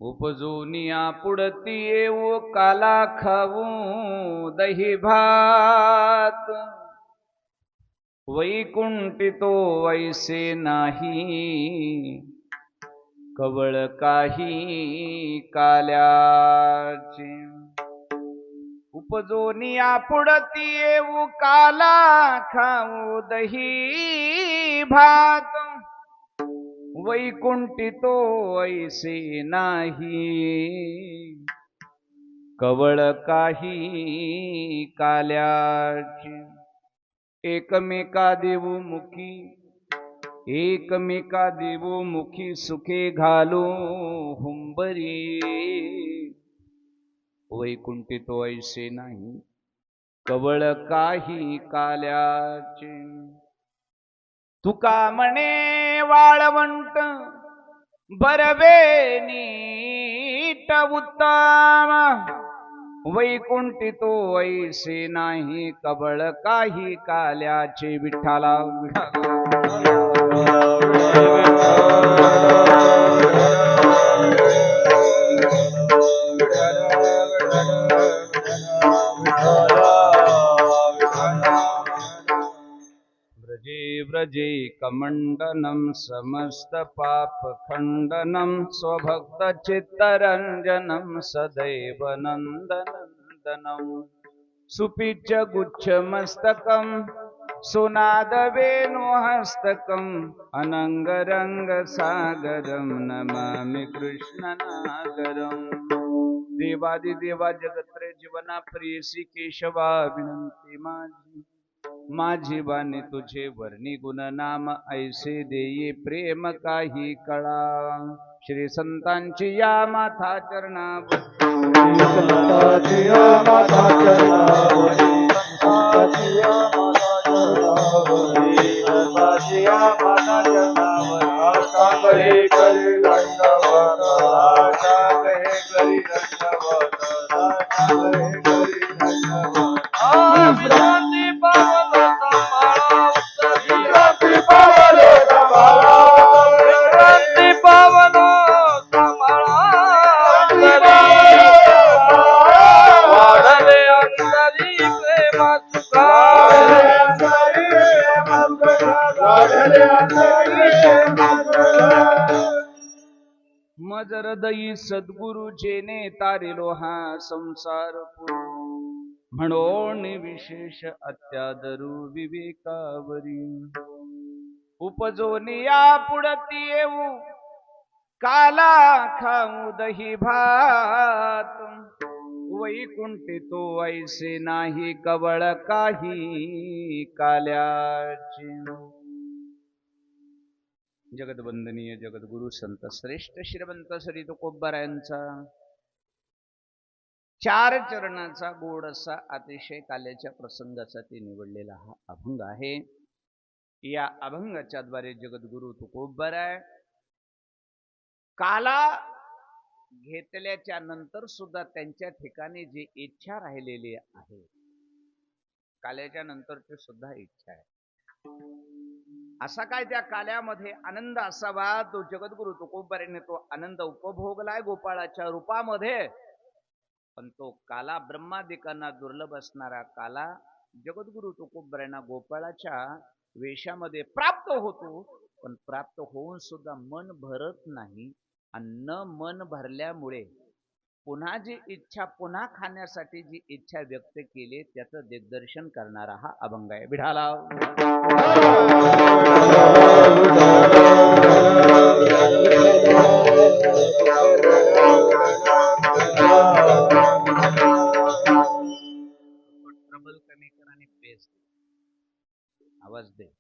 उपजोनिया पुढती येऊ काला खाऊ दही भात वैकुंठितो ऐसे नाही कवळ काही काल्याचे उपजोनिया पुढती येऊ काला खाऊ दही भात वैकुंठितो ऐसे नाही कवळ काही काल्याचे एकमेका देऊ मुखी सुखे घालो हुंबरी वैकुंठितो ऐसे नाही कवळ काही काल्याचे तुका म्हणे वाळवंट बरवे नीट उत्तम वैकुंठितो ऐसे नाही कवळ काही काल्याचे विठ्ठला व्रजे कमंडनं समस्त पाप खंडनं स्वभक्त चित्तरंजनं सदैव नंदनंदनं सुपिच्य गुच्छ मस्तकं सुनाद वेणुहस्तकं अनंगरंग सागरं नमामि कृष्णनागरं देवादिदेवा जगत्रे जीवना प्रियसी केशवा विनंती माझी वाणी तुझे वर्णी गुण नाम ऐसे देई प्रेम काही कळा श्री संतांची या माथा चरणावरी मजर दई सद्गुरु जेने तारिलो हा संसार म्हणून विशेष अत्यादरू विवेकावरी उपजोनिया पुढती येऊ काला खाऊ दही भात वैकुंठितो ऐसे नाही कवळ काही काल्याचे जगदवंदनीय जगद्गुरु संत श्रेष्ठ श्रीमंत श्री तुकोबारायांचा चार चरणाचा गोड असा अतिशय काल्याच्या प्रसंगाचा ते निवडलेला हा अभंग आहे. या अभंगाच्या द्वारे जगद्गुरु तुकोबाराय काला घेतल्याच्या नंतर सुद्धा त्यांच्या ठिकाणी जी इच्छा राहिलेली आहे काल्याच्या नंतरची सुद्धा इच्छा आहे. असा काय त्या काल्यामध्ये आनंद असावा तो जगद्गुरु तुकोबाराने तो आनंद उपभोगलाय गोपाळाच्या रूपामध्ये. पण तो काला ब्रह्मादिकांना दुर्लभ असणारा काला जगद्गुरु तुकोबारायांना गोपाळाच्या वेशामध्ये प्राप्त होतो. पण प्राप्त होऊन सुद्धा मन भरत नाही आणि न मन भरल्यामुळे पुन्हा जी इच्छा पुन्हा खाण्यासाठी जी इच्छा व्यक्त केली त्याचं दिग्दर्शन करणारा हा अभंग आहे. विठाला ट्रबल कमी कर आणि पेस आवाज दे.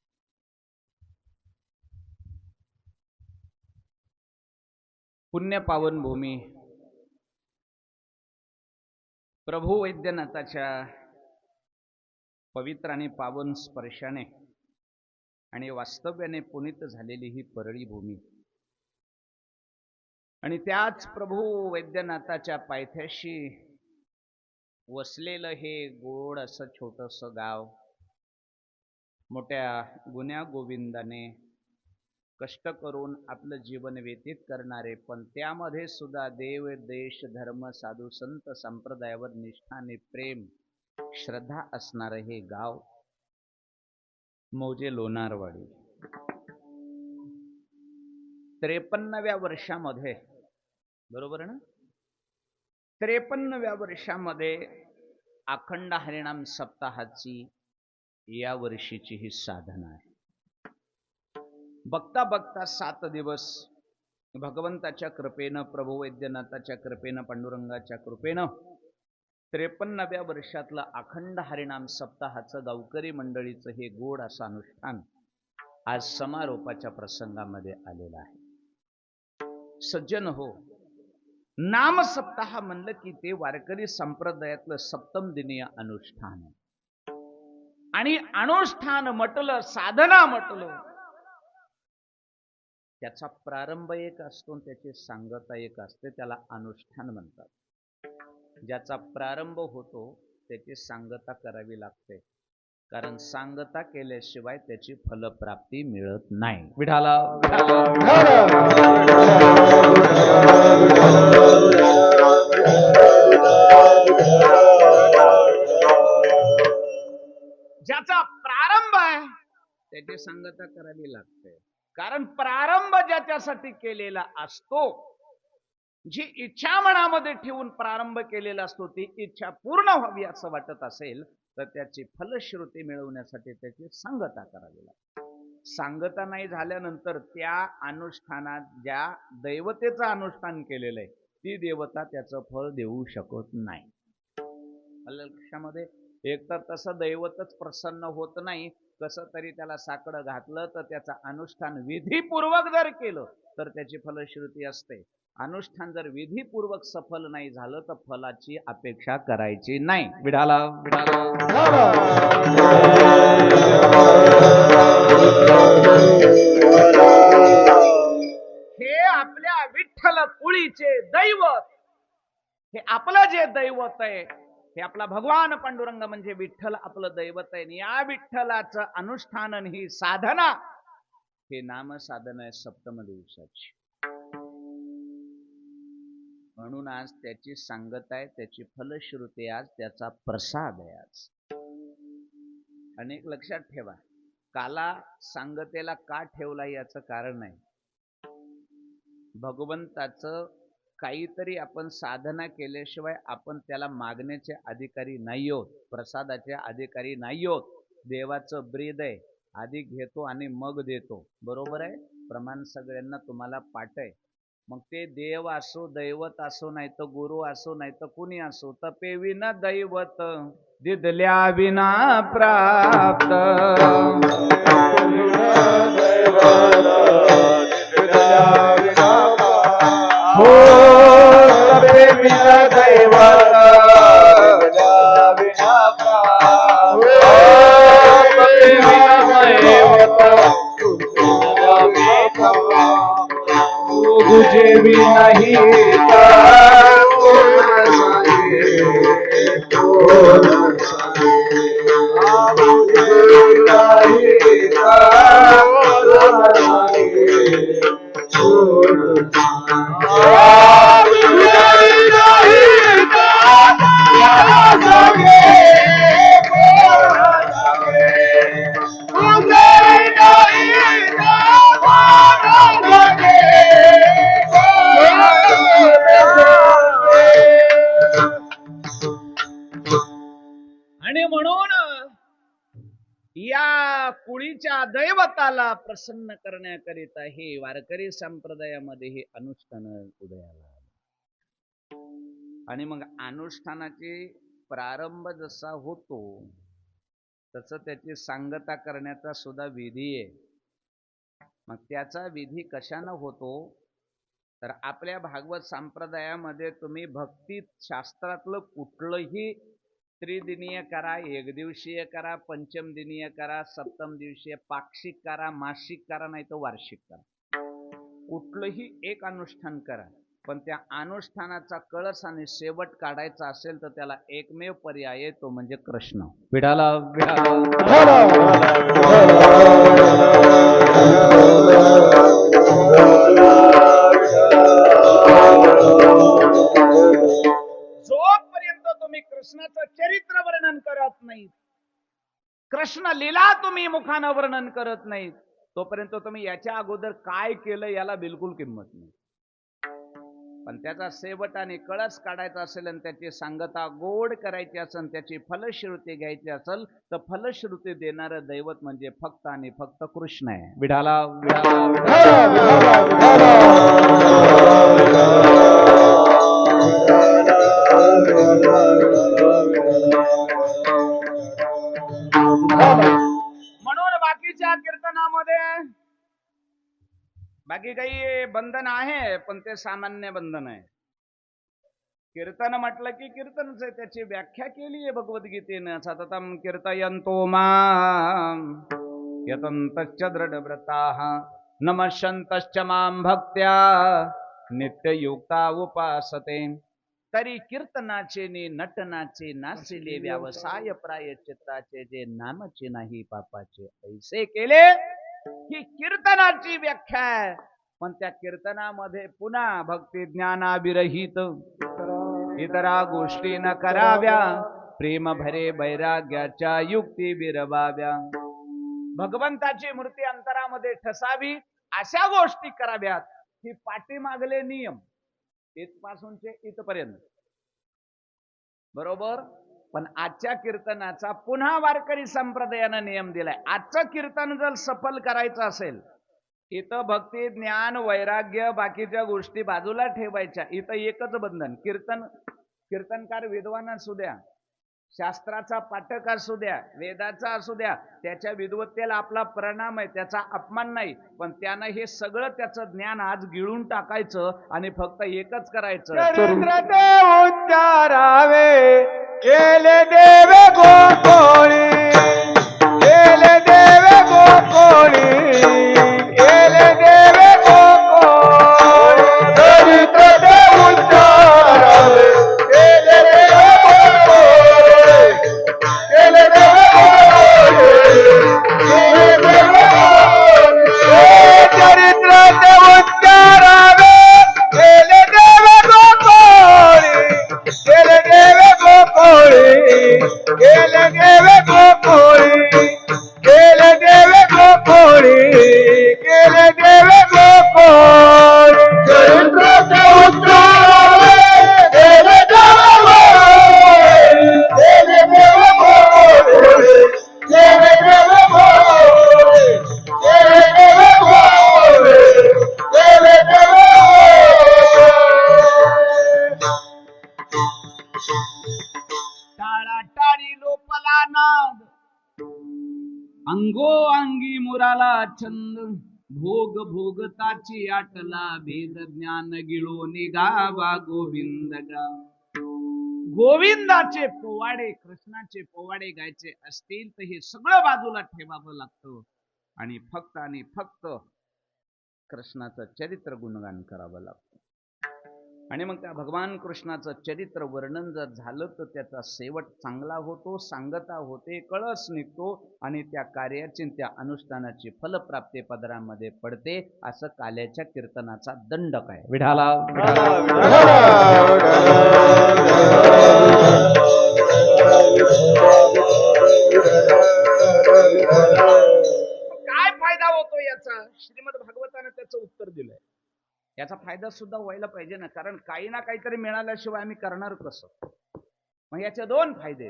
पुण्य पावन भूमी प्रभू वैद्यनाथाच्या पवित्र आणि पावन स्पर्शाने आणि वास्तव्याने पुनीत झालेली ही परळी भूमी आणि त्याच प्रभू वैद्यनाथाच्या पायथ्याशी वसलेलं हे गोड असं छोटंसं गाव मोठ्या गुण्या गोविंदाने कष्ट करून आपलं जीवन व्यतीत करणारे, पण त्यामध्ये सुद्धा देव देश धर्म साधू संत संप्रदायावर निष्ठा आणि प्रेम श्रद्धा असणारं हे गाव मौजे लोणारवाडी. 53व्या वर्षामध्ये, बरोबर ना, 53व्या वर्षामध्ये अखंड हरिनाम सप्ताहाची या वर्षीची ही साधना आहे. बघता बघता 7 दिवस भगवंताच्या कृपेनं, प्रभू वैद्यनाथाच्या कृपेनं, पांडुरंगाच्या कृपेनं 53व्या वर्षातलं अखंड हरिनाम सप्ताहाचं गावकरी मंडळीचं हे गोड असं अनुष्ठान आज समारोपाच्या प्रसंगामध्ये आलेलं आहे. सज्जन हो, नाम सप्ताह म्हणलं की ते वारकरी संप्रदायातलं सप्तम दिनीय अनुष्ठान आहे. आणि अनुष्ठान म्हटलं, साधना म्हटलं, त्याचा प्रारंभ एक असतो, त्याची सांगता एक असते, त्याला अनुष्ठान म्हणतात. ज्याचा प्रारंभ होतो त्याची सांगता करावी लागते, कारण सांगता केल्याशिवाय त्याची फलप्राप्ती मिळत नाही. विठाला ज्याचा प्रारंभ आहे त्याची सांगता करावी लागते, कारण प्रारंभ ज्याच्यासाठी केलेला असतो, जी इच्छा मनामध्ये ठेवून प्रारंभ केलेला असतो, ती इच्छा पूर्ण व्हावी असं वाटत असेल तर त्याची फलश्रुती मिळवण्यासाठी त्याची सांगता करावी लागते. सांगता नाही झाल्यानंतर त्या अनुष्ठानात ज्या दैवतेचं अनुष्ठान केलेलं आहे ती देवता त्याचं फळ देऊ शकत नाही. लक्षामध्ये, एक तर तसं दैवतच प्रसन्न होत नाही, कसं तरी त्याला साकडं घातलं तर त्याचं अनुष्ठान विधीपूर्वक जर केलं तर त्याची फलश्रुती असते. अनुष्ठान जर विधीपूर्वक सफल नाही झालं तर फलाची अपेक्षा करायची नाही. विडाला हे आपल्या विठ्ठल कुळीचे दैवत, हे आपलं जे दैवत आहे, हे आपला भगवान पांडुरंग म्हणजे विठ्ठल आपलं दैवत आहे. या विठ्ठलाचं अनुष्ठान ही साधना, हे नाम साधना आहे सप्तम दिवसाची. म्हणून आज त्याची सांगता आहे, त्याची फलश्रुती आज, त्याचा प्रसाद आहे आज. आणि लक्षात ठेवा, काला सांगतेला का ठेवला याचं कारण नाही. भगवंताचं काहीतरी आपण साधना केल्याशिवाय आपण त्याला मागण्याचे अधिकारी नाही आहोत, प्रसादाचे अधिकारी नाही आहोत. देवाचं ब्रीद आहे, आधी घेतो आणि मग देतो, बरोबर आहे. प्रमाण सगळ्यांना तुम्हाला पाठ आहे. मग ते देव असो, दैवत असो, नाही तर गुरु असो, नाही तर कुणी असो, तपे विना दैवत दिदल्या विना प्राप्त. हो तपे विना दैवत तुझे भी नहीं कुळीच्या दैवताला प्रसन्न करण्याकरिता हे वारकरी संप्रदायामध्ये हे अनुष्ठान उदयाला आले. आणि मग अनुष्ठानाचे प्रारंभ जसा होतो तसं त्याची सांगता करण्याचा सुद्धा विधी आहे. मग त्याचा विधी कशानं होतो तर आपल्या भागवत संप्रदायामध्ये तुम्ही भक्ती शास्त्रातलं कुठलंही त्रिदिनीय करा, एक दिवसीय करा, पंचम दिनीय करा, सप्तम दिवसीय, पाक्षिक करा, मासिक करा, नाही तर वार्षिक करा, कुठलंही एक अनुष्ठान करा, पण त्या अनुष्ठानाचा कळस आणि शेवट काढायचा असेल तर त्याला एकमेव पर्याय तो म्हणजे कृष्ण. विठाला विठाला लीला तुम्ही मुखानं वर्णन करत नाहीत तोपर्यंत तुम्ही याच्या अगोदर काय केलं याला बिलकुल किंमत नाही. पण त्याचा शेवट आणि कळस काढायचा असेल आणि त्याची सांगता गोड करायची असेल, त्याची फलश्रुती घ्यायची असेल तर फलश्रुती देणारं दैवत म्हणजे फक्त आणि फक्त कृष्ण आहे. विठाला विठाला म्हणून बाकीच्या कीर्तनामध्ये बाकी काही बंधन आहे पण ते सामान्य बंधन आहे. कीर्तन म्हटलं की कीर्तनच आहे, त्याची व्याख्या केली आहे भगवद्गीतेनं. सततम कीर्तयन्तो मां यतन्तश्च दृढव्रताः नमस्यन्तश्च मां भक्त्या नित्ययुक्ता उपासते. तरी कीर्तनाचे नि नटनाचे नासिले व्यवसाय प्रायश्चित्ताचे जे नामचे नाही पापाचे ऐसे केले ही कीर्तनाची व्याख्या आहे. पण त्या कीर्तनामध्ये पुन्हा भक्ती ज्ञानाविरहित इतरा गोष्टी न कराव्या, प्रेम भरे वैराग्याच्या युक्ती विरवाव्या. भगवंताची मूर्ती अंतरामध्ये ठसावी अशा गोष्टी कराव्यात. ही पाठीमागले नियम इथपासूनचे इथपर्यंत बरोबर. पण आजच्या कीर्तनाचा पुन्हा वारकरी संप्रदायानं नियम दिलाय. आजचं कीर्तन जर सफल करायचं असेल इथं भक्ती ज्ञान वैराग्य बाकीच्या गोष्टी बाजूला ठेवायच्या. इथं एकच बंधन, कीर्तनकार विद्वान असू द्या, शास्त्राचा पाठक असू द्या, वेदाचा असू द्या, त्याच्या विद्वत्तेला आपला प्रणाम आहे, त्याचा अपमान नाही. पण त्यानं हे सगळं त्याचं ज्ञान आज गिळून टाकायचं आणि फक्त एकच करायचं, उच्चारावे केले देव गोकोळी, केले देव गोकोळी, केले देव गोकोळी. चरित्र ते उच्चारावे केले देव गोकोळी, केले देव गोकोळी, केले देव गोकोळी. चरित्र ते उच्चारावे केले देव गोकोळी, केले देव गोकोळी, केले देव गोकोळी, केले देव गोकोळी, केले देव गोकोळी. चरित्राचे उच्चारावे केले देव गोकोळी, केले देव गोकोळी, केले देव गोकोळी, केले देव गोकोळी, केले देव गोकोळी. टाळाटाळी लोपला नाद, अंगो अंगी मुराला छंद, भोग भोगताची आटला भेद, ज्ञान गिळो निघावा गोविंद गा. गोविंदाचे पोवाडे, कृष्णाचे पोवाडे गायचे असतील तर हे सगळं बाजूला ठेवावं लागतं आणि फक्त कृष्णाचं चरित्र गुणगान करावं लागतं. आणि मग त्या भगवान कृष्णाचं चरित्र वर्णन जर झालं तर त्याचा शेवट चांगला होतो, सांगता होते, कळस निघतो आणि त्या कार्याची त्या अनुष्ठानाची फलप्राप्ती पदरामध्ये पडते. असं काल्याच्या कीर्तनाचा दंडक आहे. विठाला काय फायदा होतो याचा? श्रीमद भागवताने त्याचं उत्तर दिलंय. याचा फायदा सुद्धा व्हायला पाहिजे ना, कारण काही ना काहीतरी मिळाल्याशिवाय आम्ही करणार कसं? मग याचे दोन फायदे.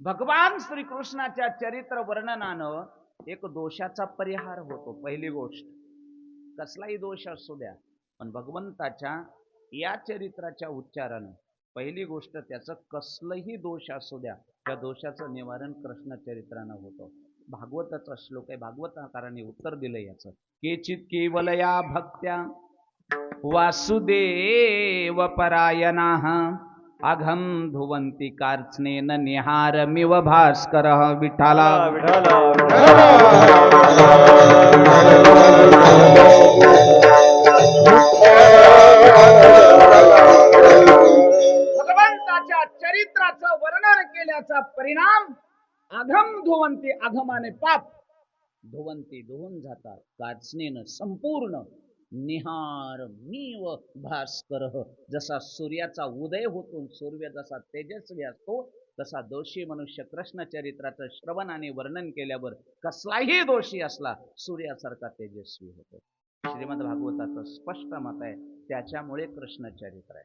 भगवान श्रीकृष्णाच्या चरित्र वर्णनानं एक दोषाचा परिहार होतो. पहिली गोष्ट, कसलाही दोष असू द्या पण भगवंताच्या या चरित्राच्या उच्चारानं पहिली गोष्ट त्याचं कसलंही दोष असू द्या त्या दोषाचं निवारण कृष्ण चरित्रानं होतं. भागवताचा श्लोक आहे, भागवताकारांनी उत्तर दिलंय याचं. केचित केवलया भक्त्या वासुदेव परायणाः अघं धुवन्ति कार्त्स्नेन निहारमिव भास्करः. विठाला भगवंताच्या चरित्राचं वर्णन केल्याचा परिणाम अघम धुवन्ति, अघमाने पाप, धुवन्ति धुवून जातात, कार्त्स्नेन संपूर्ण, निहारमिव भास्कर, जसा सूर्याचा उदय होतो, सूर्य जसा तेजस्वी असतो तसा दोषी मनुष्य कृष्ण चरित्राचं श्रवण आणि वर्णन केल्यावर कसलाही दोषी असला सूर्यासारखा तेजस्वी होतो. श्रीमद भागवताचं स्पष्ट मत आहे. त्याच्यामुळे कृष्ण चरित्र आहे.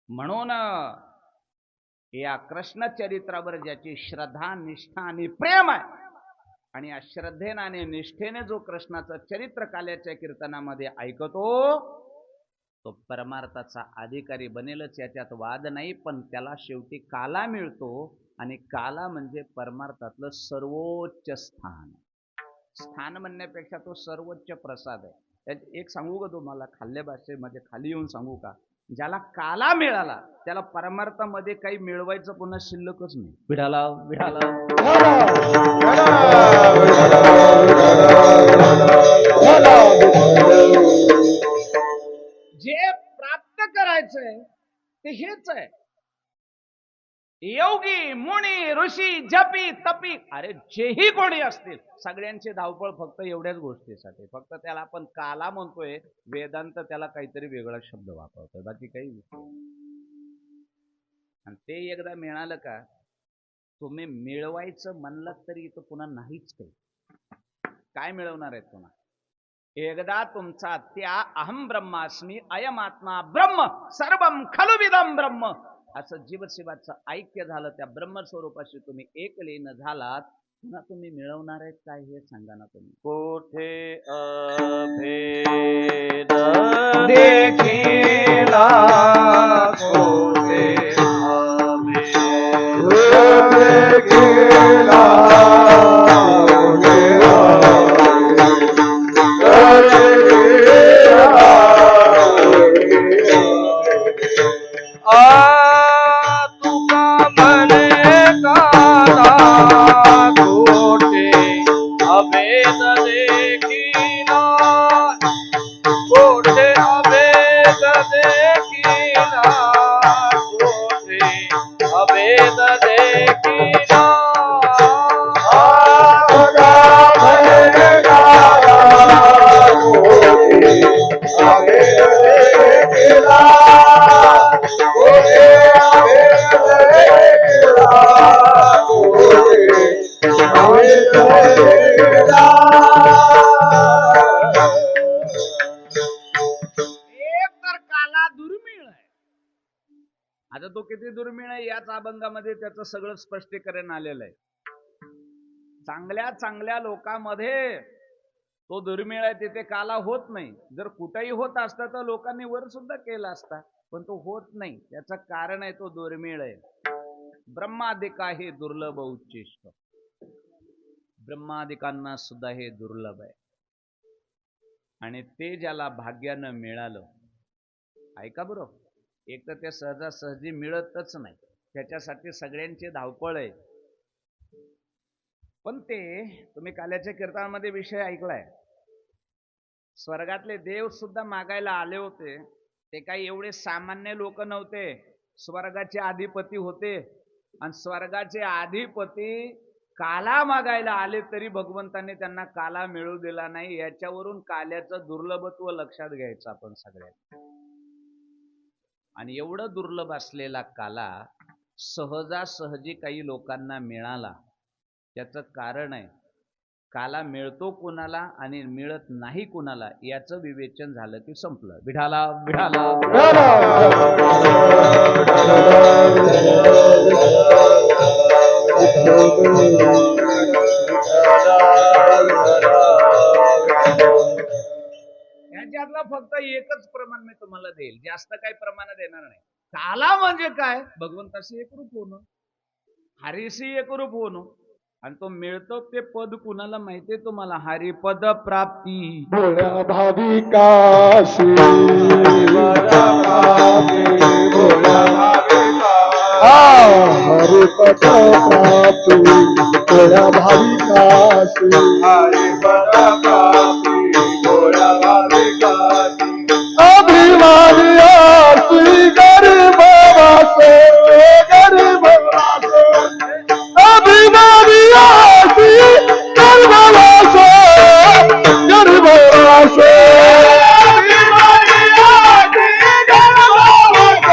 म्हणून या कृष्ण चरित्रावर ज्याची श्रद्धा, निष्ठा आणि प्रेम आहे आणि या श्रद्धेने आणि निष्ठेने जो कृष्णाचं चरित्र काल्याच्या कीर्तनामध्ये ऐकतो तो परमार्थाचा अधिकारी बनेलच, याच्यात वाद नाही. पण त्याला शेवटी काला मिळतो आणि काला म्हणजे परमार्थातलं सर्वोच्च स्थान. स्थान म्हणण्यापेक्षा तो सर्वोच्च प्रसाद आहे. त्यात एक सांगू का तुम्हाला, खाल्ल्या भाषेमध्ये खाली येऊन सांगू का, ज्याला काला मिळाला त्याला परमार्थामध्ये काही मिळवायचं पुन्हा शिल्लकच नाही. विठाला विठाला जे प्राप्त करायचंय ते हेच आहे. योगी मुनी ऋषी जपी तपी, अरे जेही कोणी असतील सगळ्यांची धावपळ फक्त एवढ्याच गोष्टीसाठी. फक्त त्याला आपण काला म्हणतोय, वेदांत त्याला काहीतरी वेगळा शब्द वापरतोय, बाकी काही विषय. आणि ते एकदा मिळालं का तुम्ही मिळवायचं म्हणलं तरी इथं पुन्हा नाहीच. काही काय मिळवणार आहेत पुन्हा? एकदा तुमचा त्या अहम ब्रह्मास्मी अयमात्मा ब्रह्म सर्वम खलुविदम ब्रह्म असं जीवशिवाचं ऐक्य झालं, त्या ब्रह्मस्वरूपाशी तुम्ही एकलीन झालात, पुन्हा तुम्ही मिळवणार आहेत काय हे सांगा ना तुम्ही. कोठे अभेद देखिला, कोठे अभेद देखिला, आता तो किती दुर्मिळ आहे याच अभंगामध्ये त्याचं सगळं स्पष्टीकरण आलेलं आहे. चांगल्या चांगल्या लोकांमध्ये तो दुर्मिळ आहे, तिथे काला होत नाही. जर कुठेही होत असता तर लोकांनी वर सुद्धा केला असता, पण तो होत नाही. त्याचं कारण आहे तो दुर्मिळ आहे. ब्रह्मादिका हे दुर्लभ उच्चिष्ट, ब्रह्मादिकांना सुद्धा हे दुर्लभ आहे. आणि ते ज्याला भाग्यानं मिळालं, ऐका बरोबर, एक तर ते सहजासहजी मिळतच नाही, त्याच्यासाठी सगळ्यांची धावपळ आहे. पण ते तुम्ही काल्याच्या कीर्तनामध्ये विषय ऐकलाय, स्वर्गातले देव सुद्धा मागायला आले होते. ते काही एवढे सामान्य लोक नव्हते, स्वर्गाचे अधिपती होते. आणि स्वर्गाचे अधिपती काला मागायला आले तरी भगवंताने त्यांना काला मिळू दिला नाही. याच्यावरून काल्याचं दुर्लभत्व लक्षात घ्यायचं आपण सगळ्यांनी. आणि एवढं दुर्लभ असलेला काला सहजासहजी काही लोकांना मिळाला, त्याचं कारण आहे काला मिळतो कुणाला आणि मिळत नाही कुणाला याचं विवेचन झालं की संपलं. विठाला विठाला याच्यातलं फक्त एकच प्रमाण मी तुम्हाला देईल, जास्त काही प्रमाण देणार नाही. काला म्हणजे काय? भगवंताशी एकरूप होणं, हरीशी एकरूप होणं. आणि तो मिळतो ते पद कुणाला माहितीये तुम्हाला? हरिपद प्राप्ती भोळ्या भाविकाशी, हरिपद प्राप्ती भोळ्या भाविकाशी, हरिपद प्राप्ती भोळ्या भाविकाशी, अभिमानी आसी गरीब वासे, गरीब वासे, अभिमानी आसी गरीब वासे, गरीब वासे, अभिमानी आसी गरीब वासे,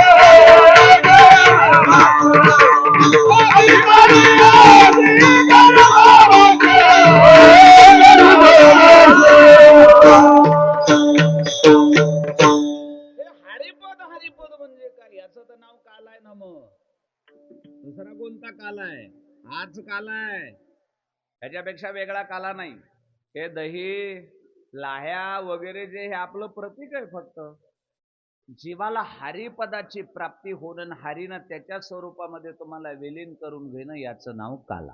हरिपद म्हणजे काय? याचं तर नाव काल आहे ना. मग दुसरा कोणता काला आहे? हाच काला आहे, ह्याच्यापेक्षा वेगळा काला नाही. हे दही लाह्या वगैरे जे हे आपलं प्रतीक आहे फक्त. जीवाला हरिपदाची प्राप्ती होणं, हरीनं त्याच्या स्वरूपामध्ये तुम्हाला विलीन करून घेणं, याचं नाव काला.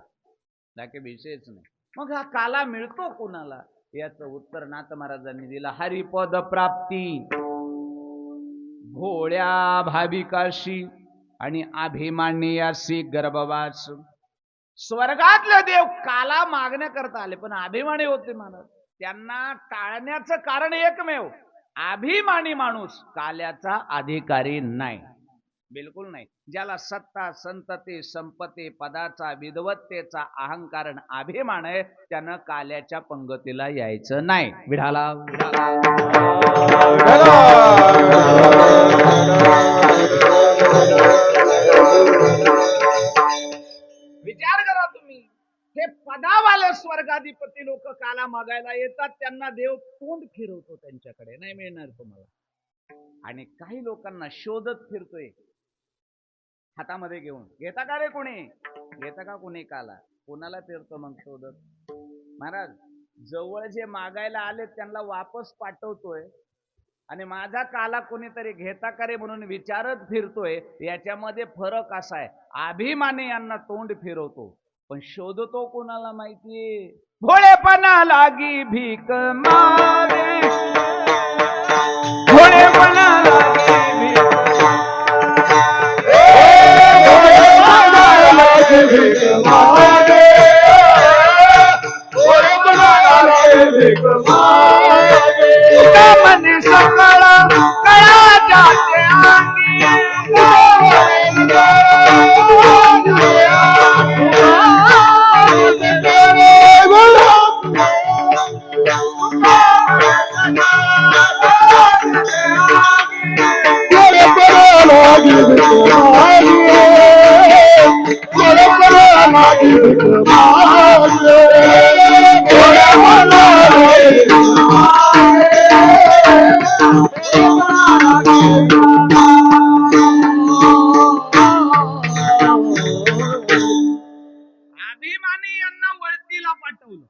बाकी विषयच नाही. मग हा काला मिळतो कुणाला? याचं उत्तर नाथ महाराजांनी दिलं. हरिपद प्राप्ती भोळ्या भाविकाशी आणि अभिमानियासी गर्भवास. स्वर्गातले देव काला मागण्याकरता आले, पण अभिमानी होते महाराज. त्यांना टाळण्याचं कारण एकमेव, अभिमानी माणूस काल्याचा अधिकारी नाही, बिलकुल नाही. ज्याला सत्ता संतती संपत्ती पदाचा विद्वत्तेचा अहंकार अभिमान आहे, त्यानं काल्याच्या पंगतीला यायचं नाही. विढाला विचार करा तुम्ही. हे पदावाले स्वर्गाधिपती लोक काला मागायला येतात, त्यांना देव तोंड फिरवतो, त्यांच्याकडे नाही मिळणार तुम्हाला. आणि काही लोकांना शोधत फिरतोय हातामध्ये घेऊन. घेता का रे कोणी? घेता का कोणी काला? कोणाला फिरतो मग शोधत? महाराज, जवळ जे मागायला आले त्यांना वापस पाठवतोय, आणि माझा काला कोणीतरी घेता का रे म्हणून विचारत फिरतोय. याच्यामध्ये फरक असा आहे, अभिमानी यांना तोंड फिरवतो, पण शोधतो कोणाला माहितीये? भोळेपणा लागी भीक मागे, भोळेपणा लागी भीक मागे, मन सकळ कळा जाते अंगी, अभिमानी यांना वळतीला पाठवलं.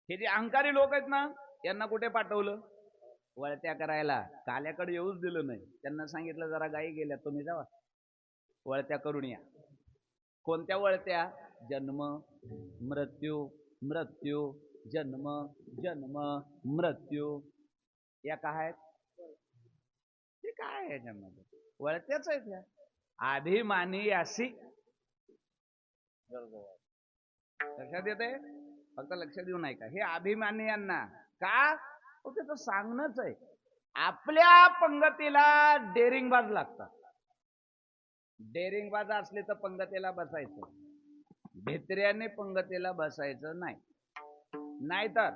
हे जे अहंकारी लोक आहेत ना, यांना कुठे पाठवलं? वळत्या करायला. काल्याकडे येऊच दिलं नाही. त्यांना सांगितलं जरा गायी गेल्या, तुम्ही जावा वळत्या करून या. कोणत्या वळत्या? जन्म मृत्यू, मृत्यू जन्म, जन्म मृत्यू. या काय आहेत? ते काय आहे याच्यामध्ये? वळत्याच आहेत ह्या. अभिमानी अशी. लक्षात येते? फक्त लक्ष देऊ नाही का? हे अभिमानी यांना का? त्याचं सांगणंच आहे, आपल्या पंगतीला डेरिंगबाज लागतात. डेरिंगबाज असले तर पंगतीला बसायचं, भित्र्याने पंगतीला बसायचं नाही. नाहीतर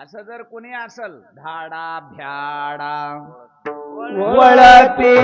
असं जर कोणी असल धाडा भ्याडा वळती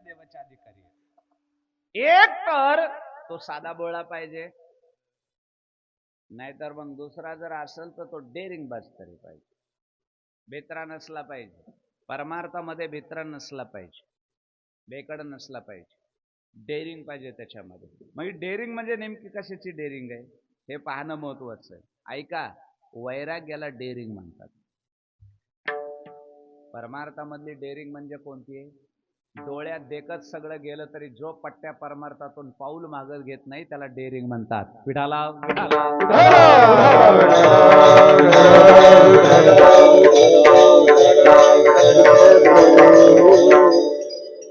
देवाचे अधिकारी. एक तर तो साधा बोळा पाहिजे, नाहीतर मग दुसरा जर असेल तर तो डेरिंग बाज तरी पाहिजे. बेत्रा नसला पाहिजे, परमार्थामध्ये बेत्रा नसला पाहिजे, बेकड नसला पाहिजे, डेरिंग पाहिजे त्याच्यामध्ये. मग डेरिंग म्हणजे नेमकी कशाची डेरिंग आहे हे पाहणं महत्वाचं आहे. ऐका, वैराग्याला डेअरिंग म्हणतात. परमार्थामधली डेअरिंग म्हणजे कोणती आहे? डोळ्यात देखत सगळं गेलं तरी जो पट्ट्या परमार्थातून पाऊल मागत घेत नाही त्याला डेअरिंग म्हणतात. विठाला विठाला.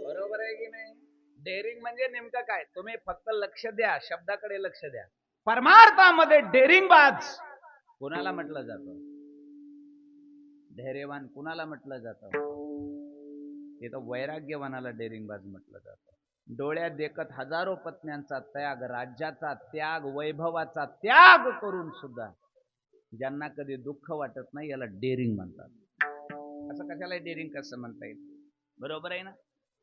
बरोबर आहे की नाही? डेअरिंग म्हणजे नेमकं काय? तुम्ही फक्त लक्ष द्या, शब्दाकडे लक्ष द्या. परमार्थामध्ये डेअरिंग बाज कुणाला म्हटलं जातं? धैर्यवान कुणाला म्हटलं जातं? इथं वैराग्यवानाला डेअरिंगबाज म्हटलं जातं. डोळ्यात देखत हजारो पत्न्यांचा त्याग, राज्याचा त्याग, वैभवाचा त्याग करून सुद्धा ज्यांना कधी दुःख वाटत नाही याला डेअरिंग म्हणतात. असं कशाला डेअरिंग कसं म्हणता येईल? बरोबर आहे ना?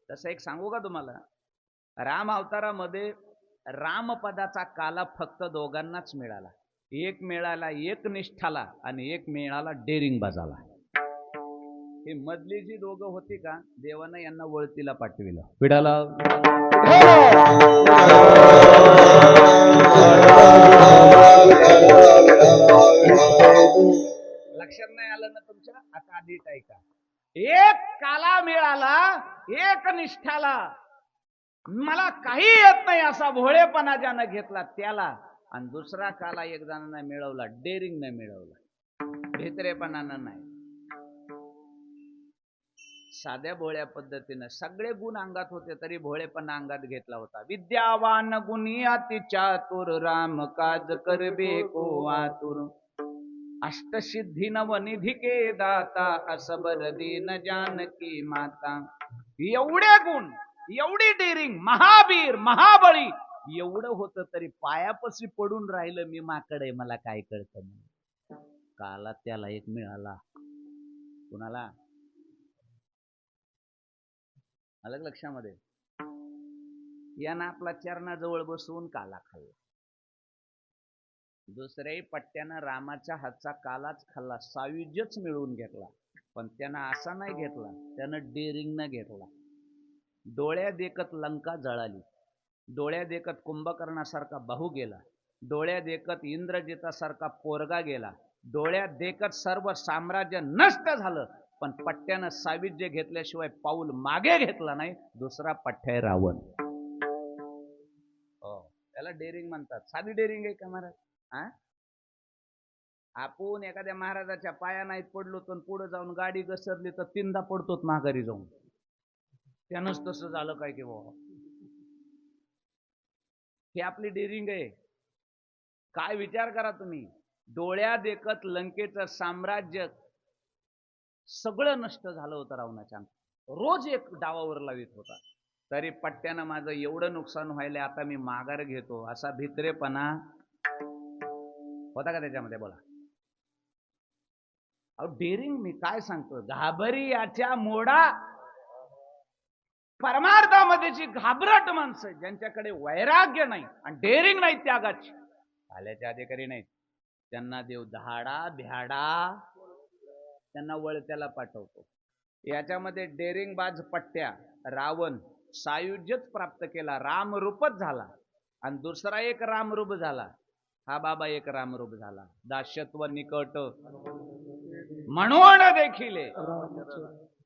तसं एक सांगू का तुम्हाला? राम अवतारामध्ये रामपदाचा काला फक्त दोघांनाच मिळाला. एक मिळाला एक निष्ठाला आणि एक मिळाला डेअरिंगबाजाला. हे मधली जी दोघं होती का, देवानं यांना वळतीला पाठविलं. विडाला लक्षात नाही आलं ना तुमच्या? आता आधी ऐका. एक काला मिळाला एक निष्ठाला. मला काही येत नाही असा भोळेपणा ज्यानं घेतला त्याला, आणि दुसरा काला एक जणांना मिळवला, डेअरिंग नाही मिळवला, भित्रेपणानं नाही. साध्या भोळ्या पद्धतीनं सगळे गुण अंगात होते तरी भोळेपणा अंगात घेतला होता. विद्यावान गुणी अति चातुर, राम काज करबे को आतुर, अष्टसिद्धी नवनिधी के दाता, असबर दीन जानकी माता. एवढे गुण, एवढी डेअरिंग, महावीर महाबळी एवढं होतं तरी पायापाशी पडून राहिलं, मी माकड आहे मला काय कळतं नाही. काला त्याला एक मिळाला. कुणाला? अलग लक्षामध्ये यानं आपला चरणाजवळ बसवून काला खाल्ला. दुसऱ्याही पट्ट्यानं रामाच्या हातचा कालाच खाल्ला, सायुज्यच मिळवून घेतला. पण त्यानं असा नाही घेतला, त्यानं डेअरिंग न घेतला. डोळ्या देखत लंका जळाली, डोळ्या देखत कुंभकर्णासारखा बाहू गेला, डोळ्या देखत इंद्रजितासारखा पोरगा गेला, डोळ्यात देखत सर्व साम्राज्य नष्ट झालं, पण पट्ट्यानं साविज्य घेतल्याशिवाय पाऊल मागे घेतला नाही. दुसरा पट्ट्या आहे रावण. त्याला डेअरिंग म्हणतात. साधी डेअरिंग आहे का महाराज? आपण एखाद्या महाराजाच्या पाया नाहीत पडलो तर पुढे जाऊन गाडी घसरली तर तीनदा पडतोच माघारी जाऊन. त्यानंच तसं झालं काय की बाबा? हे आपली डेअरिंग आहे. काय विचार करा तुम्ही, डोळ्या देखत लंकेचं साम्राज्य सगळं नष्ट झालं होतं रावणाच्या. रोज एक डावावर लावित होता, तरी पट्ट्यानं माझं एवढं नुकसान व्हायला आता मी माघार घेतो असा भित्रेपणा होता का त्याच्यामध्ये? बोला. अहो डेअरिंग मी काय सांगतो, घाबरियाच्या मोडा. परमार्थामध्ये जी घाबरट माणसं, ज्यांच्याकडे वैराग्य नाही आणि डेअरिंग नाही, त्यागाची आल्याचे अधिकारी नाहीत, त्यांना देव दहाडा भ्याडा त्यांना वळत्याला पाठवतो. याच्यामध्ये डेअरिंग बाज पट्ट्या रावण सायुज्यच प्राप्त केला, रामरूपच झाला, आणि दुसरा एक रामरूप झाला. हा बाबा एक रामरूप झाला, दास्यत्व निकट म्हणून देखील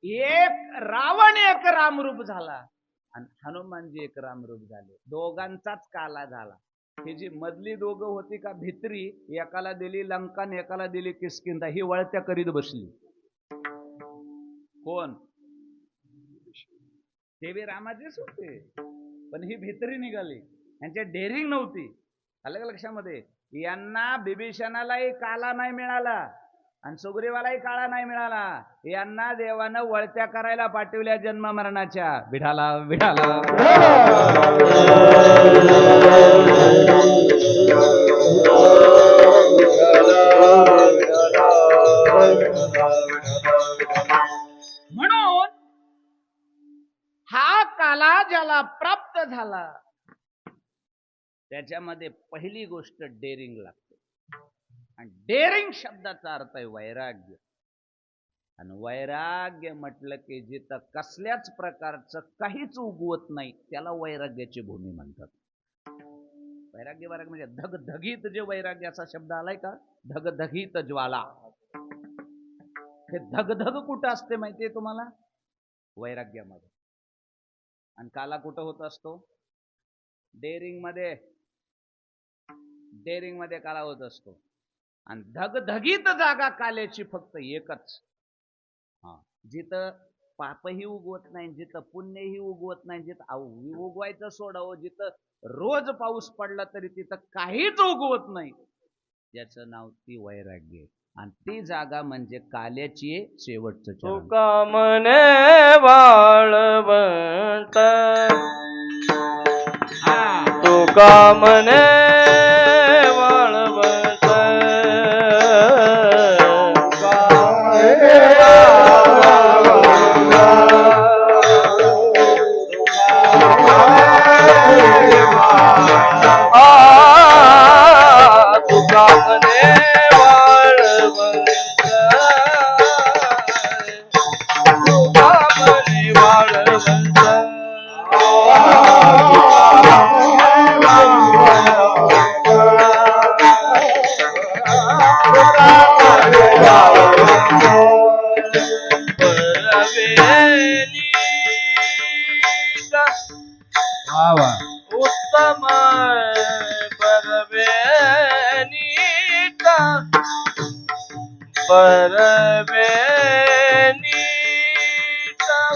एक रावण एक रामरूप झाला आणि हनुमानजी एक रामरूप झाले. दोघांचाच काला झाला. ही जी मधली दोघं होती का भित्री, एकाला दिली लंका आणि एकाला दिली किष्किंधा, ही वळत्या करीत बसली. कोण? ते बी रामाचेच होते, पण ही भित्री निघाली, यांच्या डेअरिंग नव्हती. आलं का लक्षामध्ये? यांना बिभीषणालाही काला नाही मिळाला आणि सुग्रीवालाही काळा नाही मिळाला. यांना देवानं वळत्या करायला पाठवल्या जन्म मरणाच्या. विठाला विठाला. म्हणून हा काला ज्याला प्राप्त झाला त्याच्यामध्ये पहिली गोष्ट डेअरिंग लागते. आणि डेअरिंग शब्दाचा अर्थ आहे वैराग्य. आणि वैराग्य म्हटलं की जिथं कसल्याच प्रकारचं काहीच उगवत नाही त्याला वैराग्याची भूमी म्हणतात. वैराग्य वैराग्य म्हणजे धगधगीत जे वैराग्याचा शब्द आलाय का, धगधगीत ज्वाला. हे धगधग कुठं असते माहितीये तुम्हाला? वैराग्यामध्ये. आणि काला कुठं होत असतो? डेअरिंग मध्ये. डेअरिंग मध्ये काला होत असतो. आणि धगधगीत जागा काल्याची फक्त एकच. जिथं पापही उगवत नाही, जिथं पुण्यही उगवत नाही, जिथं उगवायचं सोडावं, जिथं रोज पाऊस पडला तरी तिथं काहीच उगवत नाही, त्याचं नाव ती वैराग्य. आणि ती जागा म्हणजे काल्याची शेवटचं चरण. तुका मने वाळवंट, तुका मने वाळवंट, तुका मने वाळवंट, तुका मने वाळवंट, उत्तम परवेनीता, परवेनीता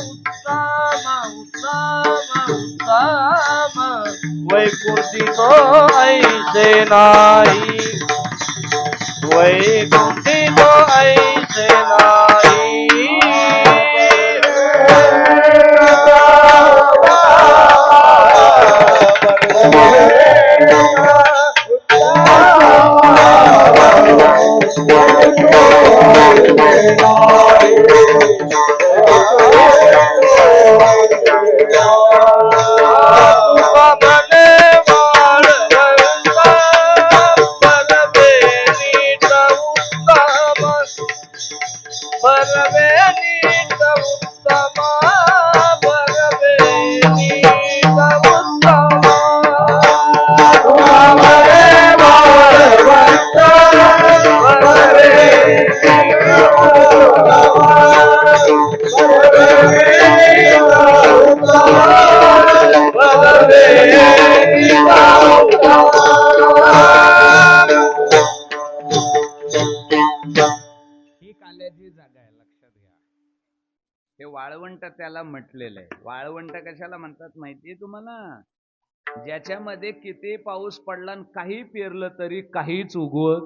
उत्तम उत्तम उत्तम, वैकुंठी तो ऐसे नाही, वैकुंठी तो ऐसे नाही. वाळवंट त्याला म्हटलेलं आहे. वाळवंट कशाला म्हणतात माहितीये तुम्हाला? ज्याच्यामध्ये किती पाऊस पडला आणि काही पेरलं तरी काहीच उगवत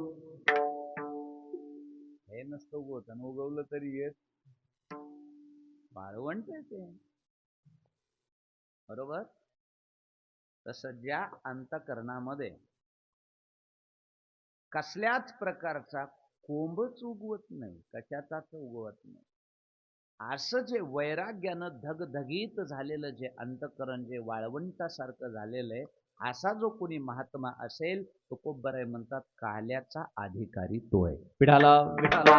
हे नसतं, उगवत आणि उगवलं तरी येत वाळवंट आहे ते. बरोबर? तसं ज्या अंतःकरणामध्ये कसल्याच प्रकारचा कोंबच उगवत नाही, कशाचाच उगवत नाही, असं जे वैराग्यानं धगधगीत झालेलं जे अंतःकरण जे वाळवंटासारखं झालेलं आहे, असा जो कोणी महात्मा असेल तो कोब्बराय म्हणतात काल्याचा अधिकारी तो आहे. विठाला विठाला.